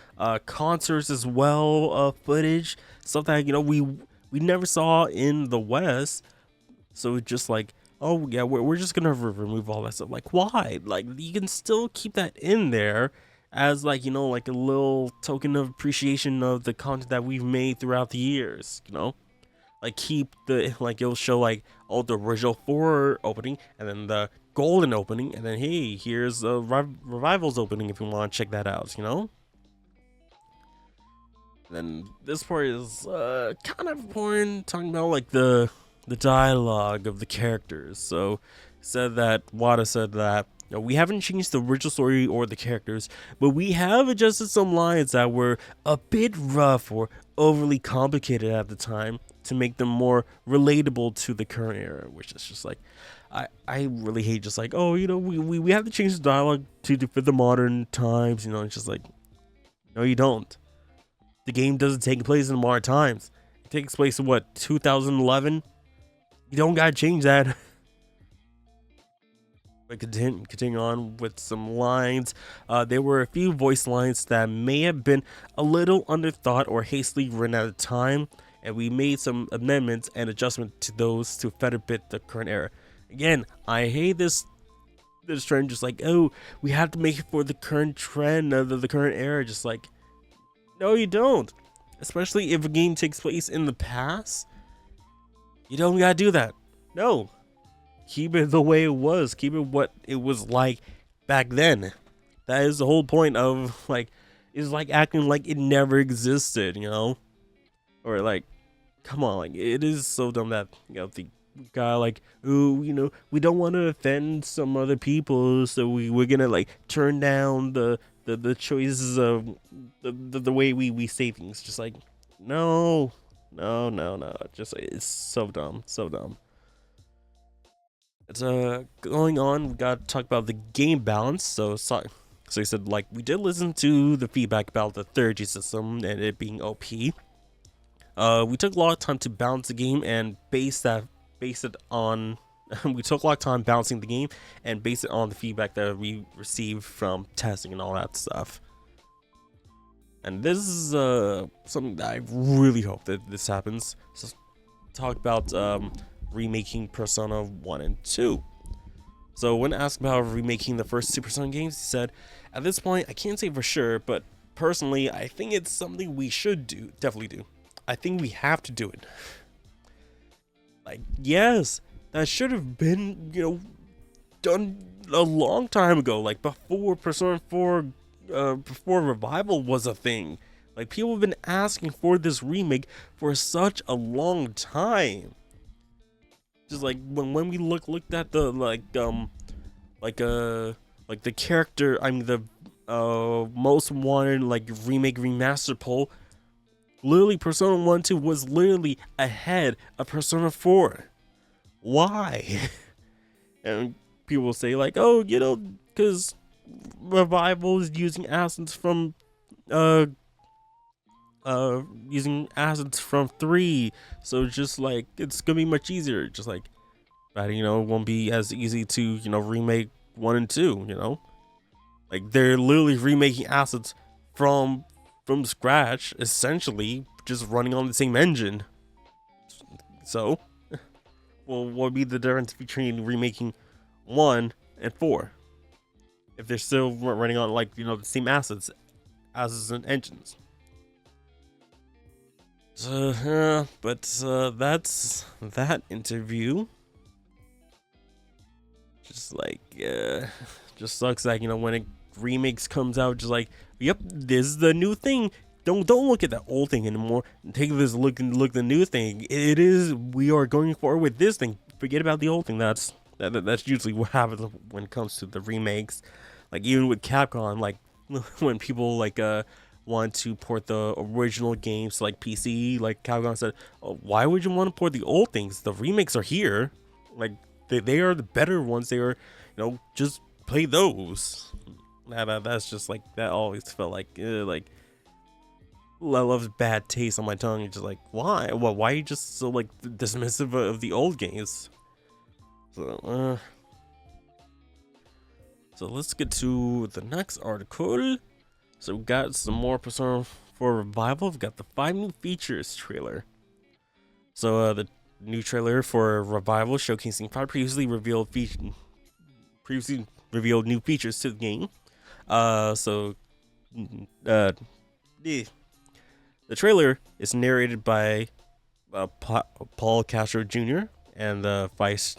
concerts as well, footage, stuff that we never saw in the West. So it's just like, oh yeah, we're just gonna remove all that stuff. Like, why? Like, you can still keep that in there as like like a little token of appreciation of the content that we've made throughout the years. Like, keep it'll show like, oh, the original 4 opening, and then the Golden opening, and then hey, here's the Revival's opening if you want to check that out. Then this part is kind of important, talking about like the dialogue of the characters. So Wada said that we haven't changed the original story or the characters, but we have adjusted some lines that were a bit rough or overly complicated at the time to make them more relatable to the current era, which is just like, I really hate just like, oh, we have to change the dialogue to fit the modern times. It's just like, no, you don't. The game doesn't take place in modern times. It takes place in 2011? You don't gotta change that. But continue on with some lines. There were a few voice lines that may have been a little underthought or hastily written at the time, and we made some amendments and adjustments to those to better fit the current era. Again, I hate this trend, just like, oh, we have to make it for the current trend of the current era. Just like, no, you don't. Especially if a game takes place in the past, you don't gotta do that. No. Keep it the way it was. Keep it what it was like back then. That is the whole point of, like, it's like acting like it never existed, Or like, come on, like, it is so dumb that, the guy like, ooh, we don't want to offend some other people, so we're gonna like turn down the choices of the way we say things. Just like, no. Just, it's so dumb. It's going on. We gotta talk about the game balance. So he said, like, we did listen to the feedback about the 3G system and it being OP. We took a lot of time to balance the game and base it on. We took a lot of time balancing the game and base it on the feedback that we received from testing and all that stuff. And this is something that I really hope that this happens. So talk about remaking Persona 1 and 2. So when asked about remaking the first 2 Persona games, he said, at this point, I can't say for sure, but personally, I think it's something we should definitely do. I think we have to do it. Like, yes, that should have been, done a long time ago, like before Persona 4, before Revival was a thing. Like, people have been asking for this remake for such a long time. Just like when we looked at the like the character, I mean the most wanted like remake remaster poll, literally Persona 1 2 was literally ahead of Persona 4. Why? And people will say like, oh, you know, because Revival is using assets from using assets from 3, so just like it's gonna be much easier. Just like, but you know, it won't be as easy to, you know, remake 1 and 2. You know, like they're literally remaking assets from scratch, essentially, just running on the same engine. So, well, what would be the difference between remaking 1 and 4 if they're still running on, like, you know, the same assets and engines? So, but that's that interview. Just like, just sucks that, you know, when remakes comes out, just like, yep, this is the new thing. Don't look at that old thing anymore. Take this look at the new thing. It is, we are going forward with this thing. Forget about the old thing. That's usually what happens when it comes to the remakes. Like, even with Capcom, like when people like want to port the original games to like PC, like Capcom said, oh, why would you want to port the old things? The remakes are here. Like, they are the better ones. They are, you know, just play those. That's just like, that always felt like loves bad taste on my tongue. It's just like, why? Well, why are you just so like dismissive of the old games? So let's get to the next article. So we got some more Persona 4 Revival. We've got the 5 new features trailer. So the new trailer for Revival, showcasing 5 previously revealed new features to the game. The trailer is narrated by Paul Castro Jr. and the voice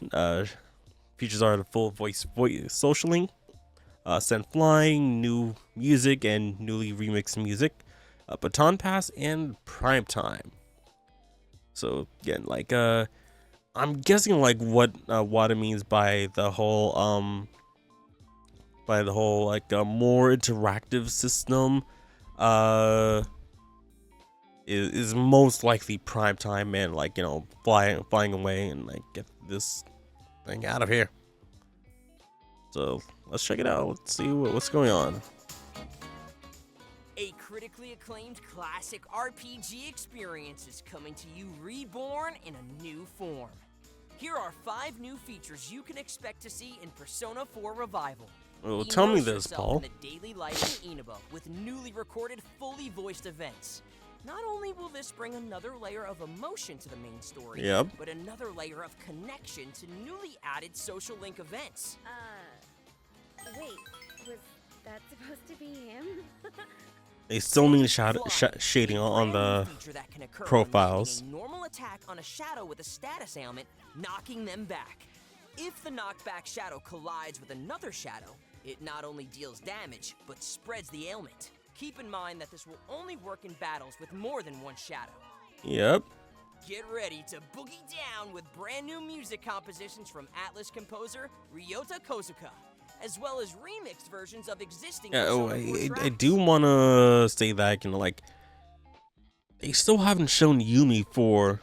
features are the full voice socialing, sent flying, new music and newly remixed music, baton pass, and prime time. So again, like I'm guessing like what it means by the whole like more interactive system is most likely prime time, and like, you know, flying away and like get this thing out of here. So let's check it out. Let's see what's going on. A critically acclaimed classic RPG experience is coming to you reborn in a new form. Here are 5 new features you can expect to see in Persona 4 Revival. Well, tell me Immerse this, yourself Paul. in the daily life of Inaba with newly recorded, fully voiced events. Not only will this bring another layer of emotion to the main story, Yep. but another layer of connection to newly added social link events. Wait, was that supposed to be him? They still need shading on the profiles. A normal attack on a shadow with a status ailment, knocking them back. If the knockback shadow collides with another shadow, it not only deals damage, but spreads the ailment. Keep in mind that this will only work in battles with more than one shadow. Yep. Get ready to boogie down with brand new music compositions from Atlas composer Ryota Kozuka, as well as remixed versions of existing Persona 4 I tracks. do want to say that, you know, like, they still haven't shown Yumi for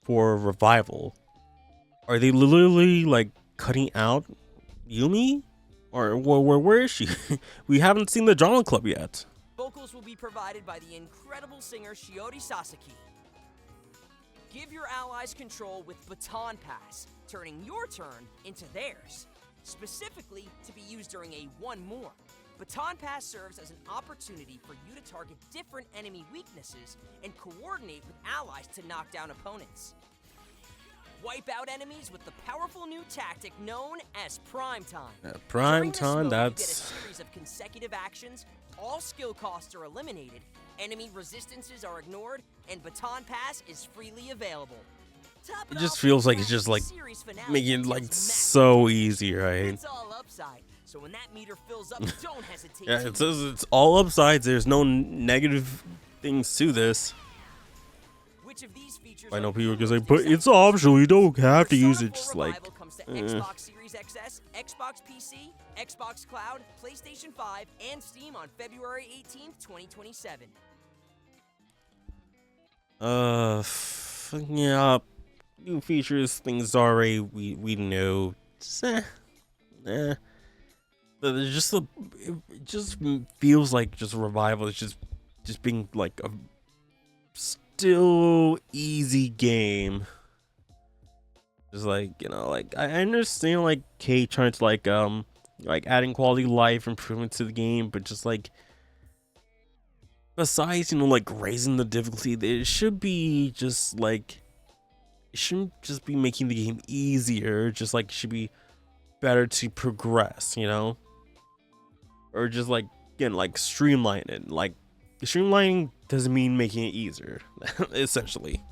Revival. Are they literally like cutting out Yumi, or where is she? We haven't seen the drama club yet. Vocals will be provided by the incredible singer Shiori Sasaki. Give your allies control with Baton Pass, turning your turn into theirs, specifically to be used during a one more. Baton Pass serves as an opportunity for you to target different enemy weaknesses and coordinate with allies to knock down opponents. Wipe out enemies with the powerful new tactic known as Prime Time. Prime During this time, mode, that's... you get a series of consecutive actions, all skill costs are eliminated, enemy resistances are ignored, and Baton Pass is freely available. Top It it just off feels with like it's just like series finale making it that like deals so easy, right? It's all upside, so when that meter fills up, don't hesitate. Yeah, to it says it's all upsides. There's no negative things to this. Which of these features I know are people you can say, most but excited it's for? optional. You don't have to use Persona it. 4 Just like, Revival comes to Xbox Series XS, Xbox PC, Xbox Cloud, PlayStation 5, and Steam on February 18th, 2027. Yeah, new features, things already we know. Just, but there's just it just feels like just Revival is just being like a still easy game. Just like, you know, like I understand like Kate trying to like adding quality of life improvements to the game, but just like besides, you know, like raising the difficulty, it should be just like it shouldn't just be making the game easier, just like it should be better to progress, you know? Or just like again like streamline it. Like streamlining doesn't mean making it easier, essentially.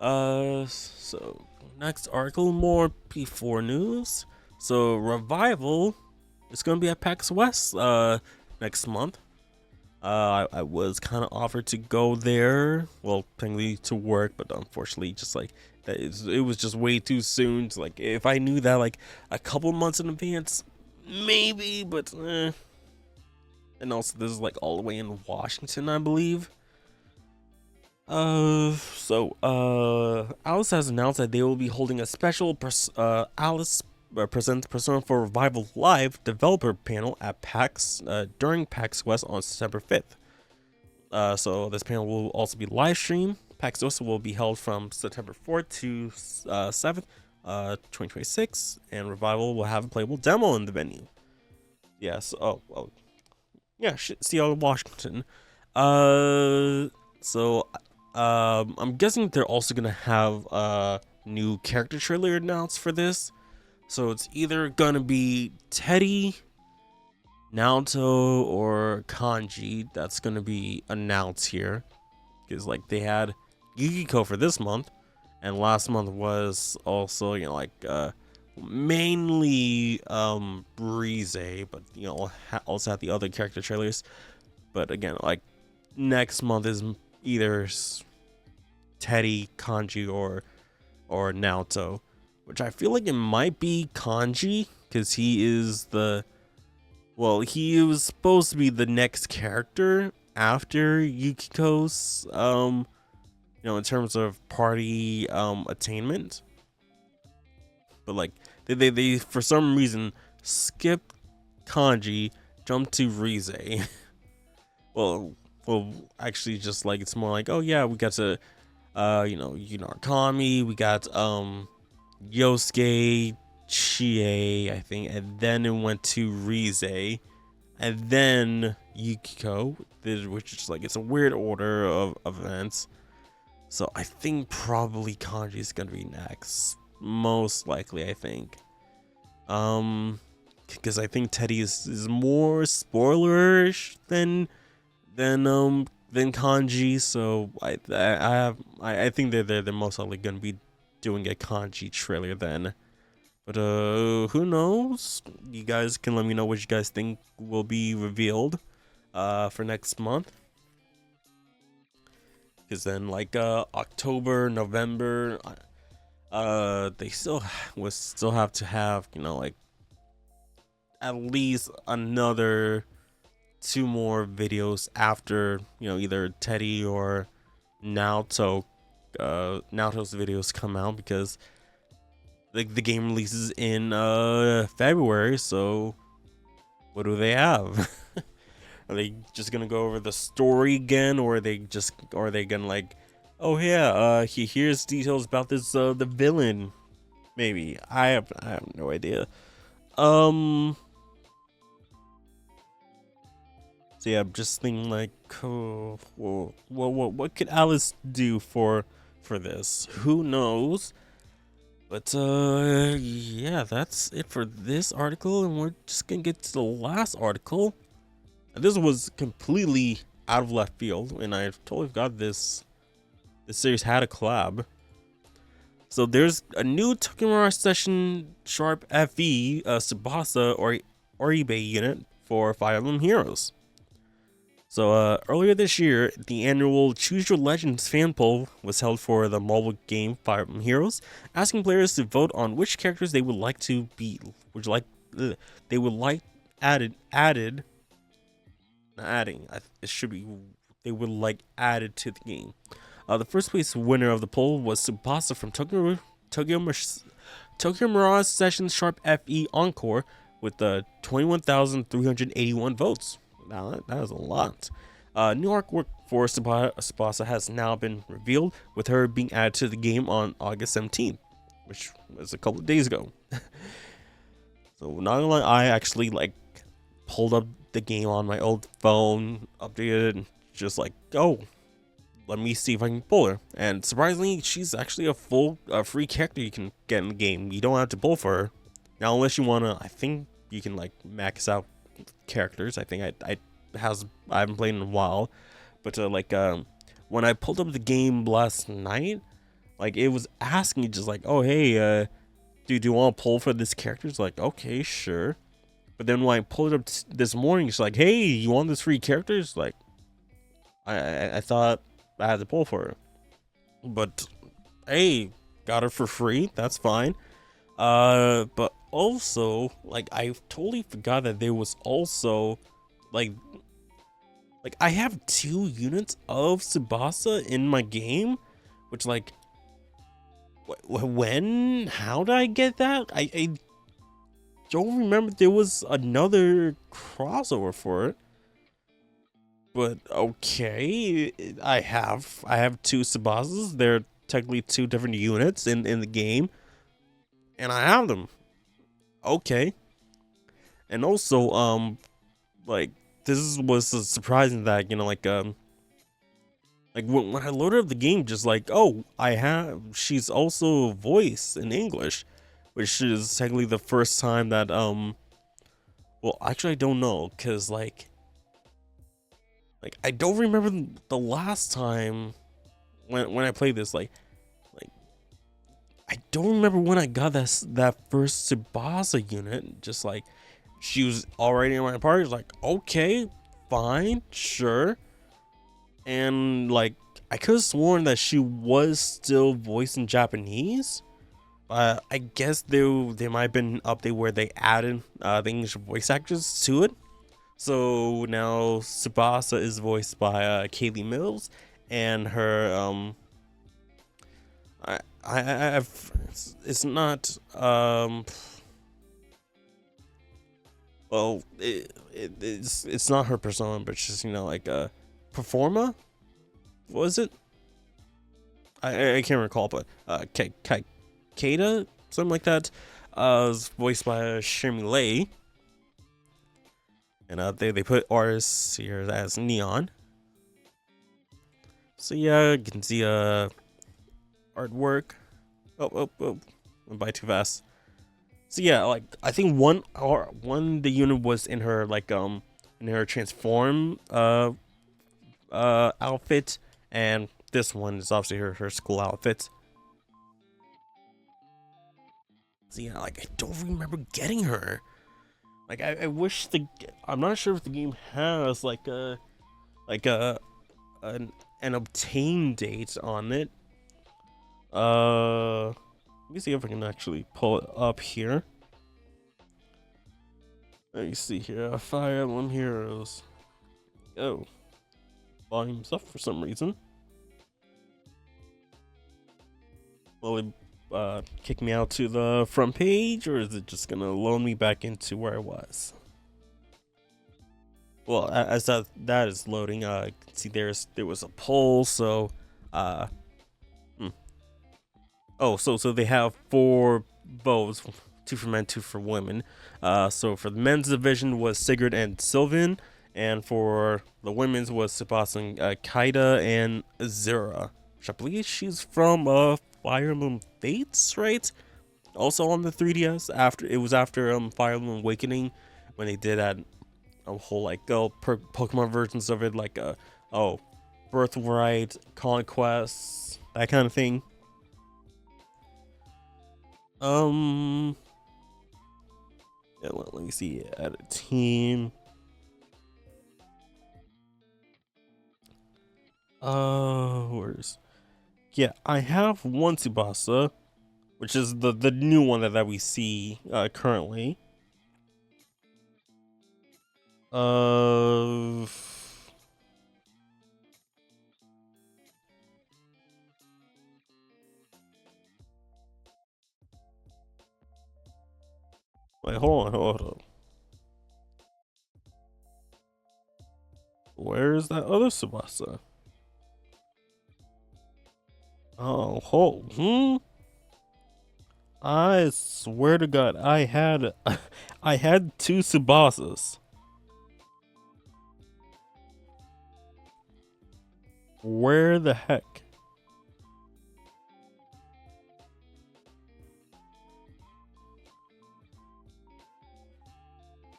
So next article, more P4 news. So Revival is gonna be at PAX West next month. I was kind of offered to go there, well, technically to work, but unfortunately, just like it was just way too soon. To, like, if I knew that like a couple months in advance, maybe, but and also this is like all the way in Washington, I believe. Alice has announced that they will be holding a special Alice presents Persona 4 Revival Live developer panel at PAX during PAX West on September 5th. So this panel will also be live streamed. PAX West will be held from September 4th to 7th, 2026, and Revival will have a playable demo in the venue. Yes. Yeah. Seattle, Washington. I'm guessing they're also gonna have a new character trailer announced for this. So it's either gonna be Teddy, Naoto, or Kanji that's gonna be announced here. Because like they had Yukiko for this month, and last month was also, you know, like mainly Breeze, but you know also had the other character trailers. But again, like next month is either Teddy, Kanji, or Naoto, which I feel like it might be Kanji because he was supposed to be the next character after Yukiko's you know, in terms of party attainment, but like they for some reason skipped Kanji, jumped to Rize. well actually just like it's more like, oh yeah, we got to you know, Kami, we got Yosuke, Chie, I think, and then it went to Rize, and then Yukiko, which is like, it's a weird order of events. So I think probably Kanji is gonna be next, most likely. I think, because I think Teddy is more spoilerish than Kanji. So I think they're most likely gonna be doing a Kanji trailer then. But who knows? You guys can let me know what you guys think will be revealed for next month. Because then like October, November, they still have to have, you know, like at least another 2 more videos after, you know, either Teddy or Naoto's videos come out, because the game releases in February. So what do they have? Are they just gonna go over the story again, or are they gonna like, oh yeah, here's details about this the villain? Maybe I have no idea. So yeah, I'm just thinking like, oh, well, what could Alice do for this? Who knows? But yeah, that's it for this article, and we're just gonna get to the last article. And this was completely out of left field, and I totally forgot this series had a collab. So there's a new Tokimura Session Sharp FE Tsubasa or Oribe unit for Fire Emblem Heroes. So earlier this year, the annual Choose Your Legends fan poll was held for the mobile game Fire Emblem Heroes, asking players to vote on which characters they would like to be, they would like added, not adding. It should be they would like added to the game. The first place winner of the poll was Tsubasa from Tokyo Mirage Sessions Sharp FE Encore with 21,381 votes. Now that is a lot. New artwork for Tsubasa has now been revealed, with her being added to the game on August 17th, which was a couple of days ago. So not gonna lie, I actually pulled up the game on my old phone, updated, and just let me see if I can pull her. And surprisingly, she's actually a free character you can get in the game. You don't have to pull for her. Now, unless you wanna, I think you can max out characters. I think I haven't played in a while, but when I pulled up the game last night, it was asking just oh hey, do you want to pull for this character? It's okay, sure. But then when I pulled it up this morning, it's hey, you want this free character? It's I thought I had to pull for her, but hey, got her for free. That's fine. But also I totally forgot that there was also I have 2 units of Tsubasa in my game, which when, how did I get that? I don't remember there was another crossover for it. But okay, I have 2 Tsubasas. They're technically 2 different units in the game, and I have them. Okay. And also this was surprising that when I loaded up the game, just oh, she's also voiced in English, which is technically the first time that well, actually I don't know, cause I don't remember the last time when I played this. I don't remember when I got that first Tsubasa unit. Just she was already in my party. Okay, fine, sure. And I could have sworn that she was still voiced in Japanese. I guess there might have been an update where they added the English voice actors to it. So now Tsubasa is voiced by Kaylee Mills, and her it's not well, it's not her persona, but just a performa. What was it? I can't recall, but Kata, something like that, is voiced by Shirley Lay, and they put artists here as Neon. So yeah, you can see artwork. Oh, went by too fast. So yeah, I think one the unit was in her in her transform outfit, and this one is obviously her school outfit. So yeah, I don't remember getting her. I wish I'm not sure if the game has an obtain date on it. Let me see if I can actually pull it up here. Let me see here. Fire Emblem Heroes. Oh, volume stuff for some reason. Will it kick me out to the front page, or is it just gonna load me back into where I was? Well, as that is loading, you can see there was a poll, so Oh, so they have 4 votes, 2 for men, 2 for women. So for the men's division was Sigurd and Sylvan, and for the women's was Tsubasa, Kaida, and Azura, which I believe she's from Fire Emblem Fates, right? Also on the 3DS. After Fire Emblem Awakening, when they did that whole Pokemon versions of it, Birthright, Conquest, that kind of thing. Yeah, let me see. Add a team. Where's yeah, I have one Tsubasa, which is the new one that we see currently. Uh, wait, hold on. Where is that other Tsubasa? Oh, I swear to God, I had I had two Tsubasas. Where the heck?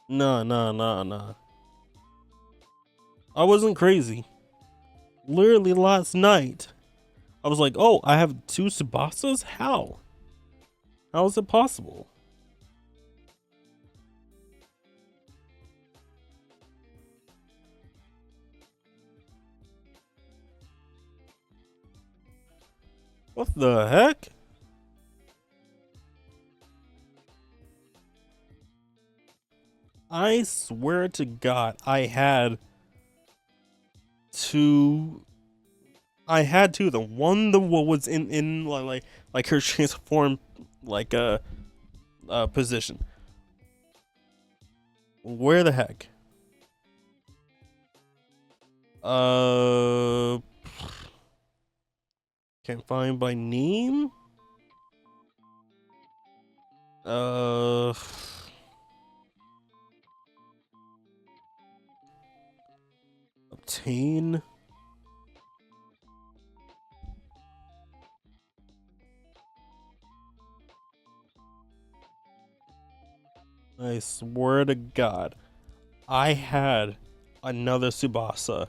Nah. I wasn't crazy. Literally last night, I was like, oh, I have two Tsubasas? How? How is it possible? What the heck? I swear to God, two. I had two. The one, the what was in like her transform like position. Where the heck? Uh, can't find by name. Uh, obtain. I swear to God, I had another Tsubasa.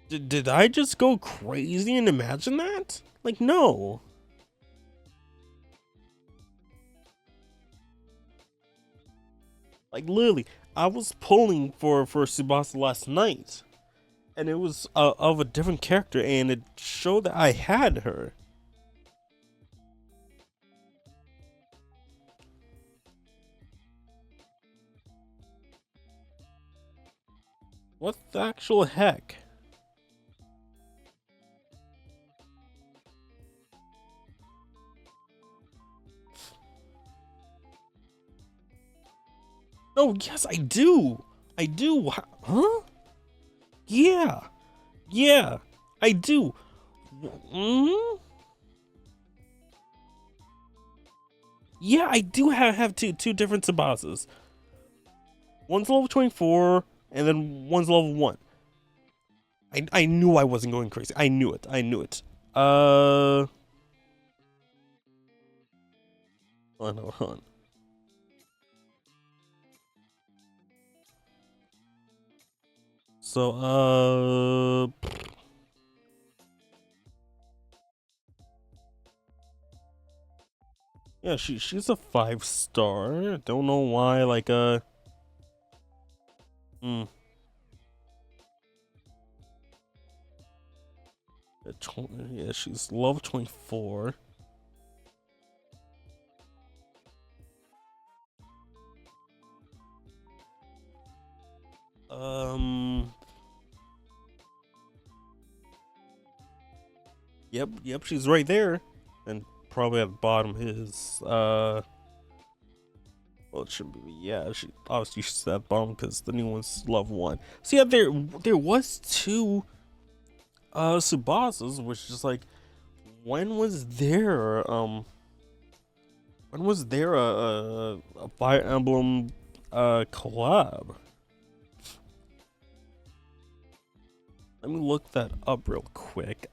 Did I just go crazy and imagine that? Like, no. Like, literally, I was pulling for Tsubasa last night, and it was of a different character, and it showed that I had her. What the actual heck? No, yes, I do. I do. Huh? Yeah. Yeah. I do. Hmm? Yeah, I do have two different Tsubasas. One's level 24, and then one's level 1. I knew I wasn't going crazy. I knew it. I knew it. Hold on. So, yeah, she's a 5-star. Don't know why, like, hmm. Yeah, she's level 24. Um, yep, she's right there. And probably at the bottom is, well, it should be, yeah, she obviously she's at the bottom because the new one's level 1. So yeah, there was two, Tsubasas, which is like, when was there, a Fire Emblem, collab? Let me look that up real quick.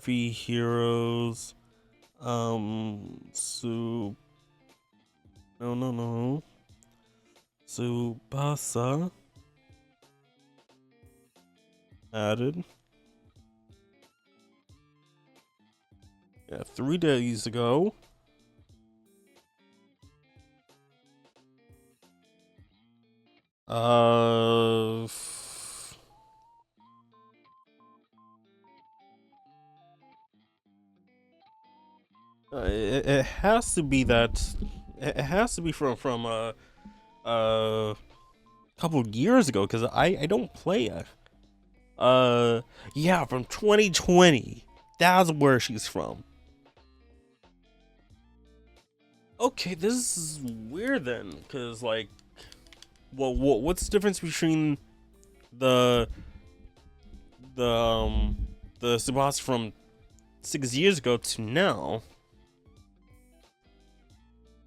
FE Heroes. No. Tsubasa. Added. Yeah, 3 days ago. Uh, it has to be that. It has to be from a couple of years ago because I don't play it. Yeah, from 2020. That's where she's from. Okay, this is weird then, because like, what's the difference between the the um the Tsubasa from 6 years ago to now?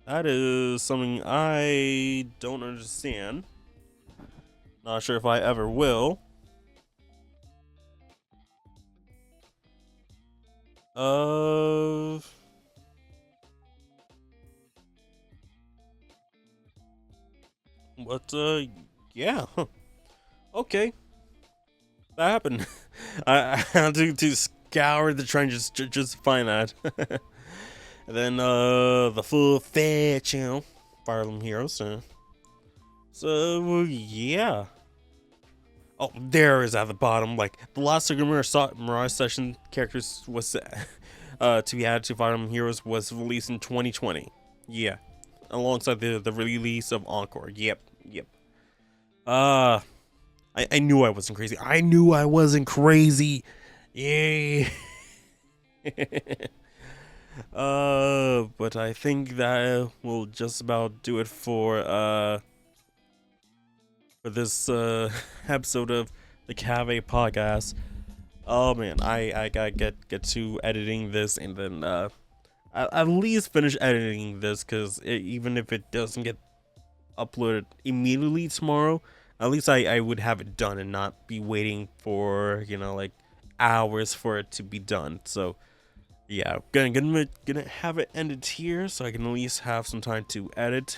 That is something I don't understand. Not sure if I ever will. Uh, but yeah, okay, that happened. I had to scour the train just to find that. And then the full fetch, Fire Emblem Heroes. So yeah. Oh, there is at the bottom. Like the last Super Mirage Session characters was to be added to Fire Emblem Heroes was released in 2020. Yeah, alongside the release of Encore. Yep. I knew I wasn't crazy. I knew I wasn't crazy. Yay. But I think that will just about do it for this episode of the Cave podcast. Oh man, I gotta get to editing this and then at least finish editing this because even if it doesn't get uploaded immediately tomorrow, at least I would have it done and not be waiting for like hours for it to be done. So yeah, gonna have it ended here so I can at least have some time to edit.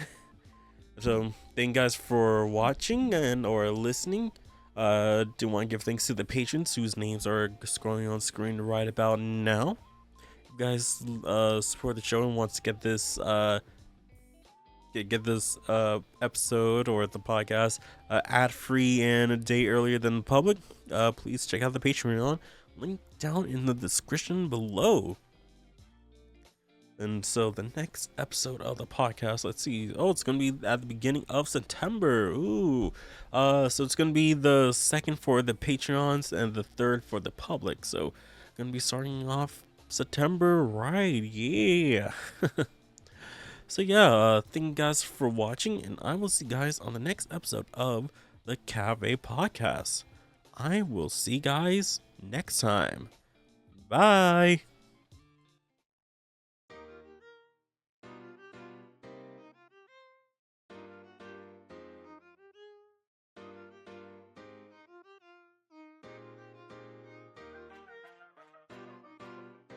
So thank you guys for watching and or listening. Do want to give thanks to the patrons whose names are scrolling on screen right about now. If you guys support the show and wants to get this get this episode or the podcast ad free and a day earlier than the public, please check out the Patreon link down in the description below. And so the next episode of the podcast, let's see. Oh, it's gonna be at the beginning of September. Ooh. So it's gonna be the second for the Patreons and the third for the public. So gonna be starting off September, right? Yeah. So yeah, thank you guys for watching, and I will see you guys on the next episode of the Cave podcast. I will see you guys next time. Bye.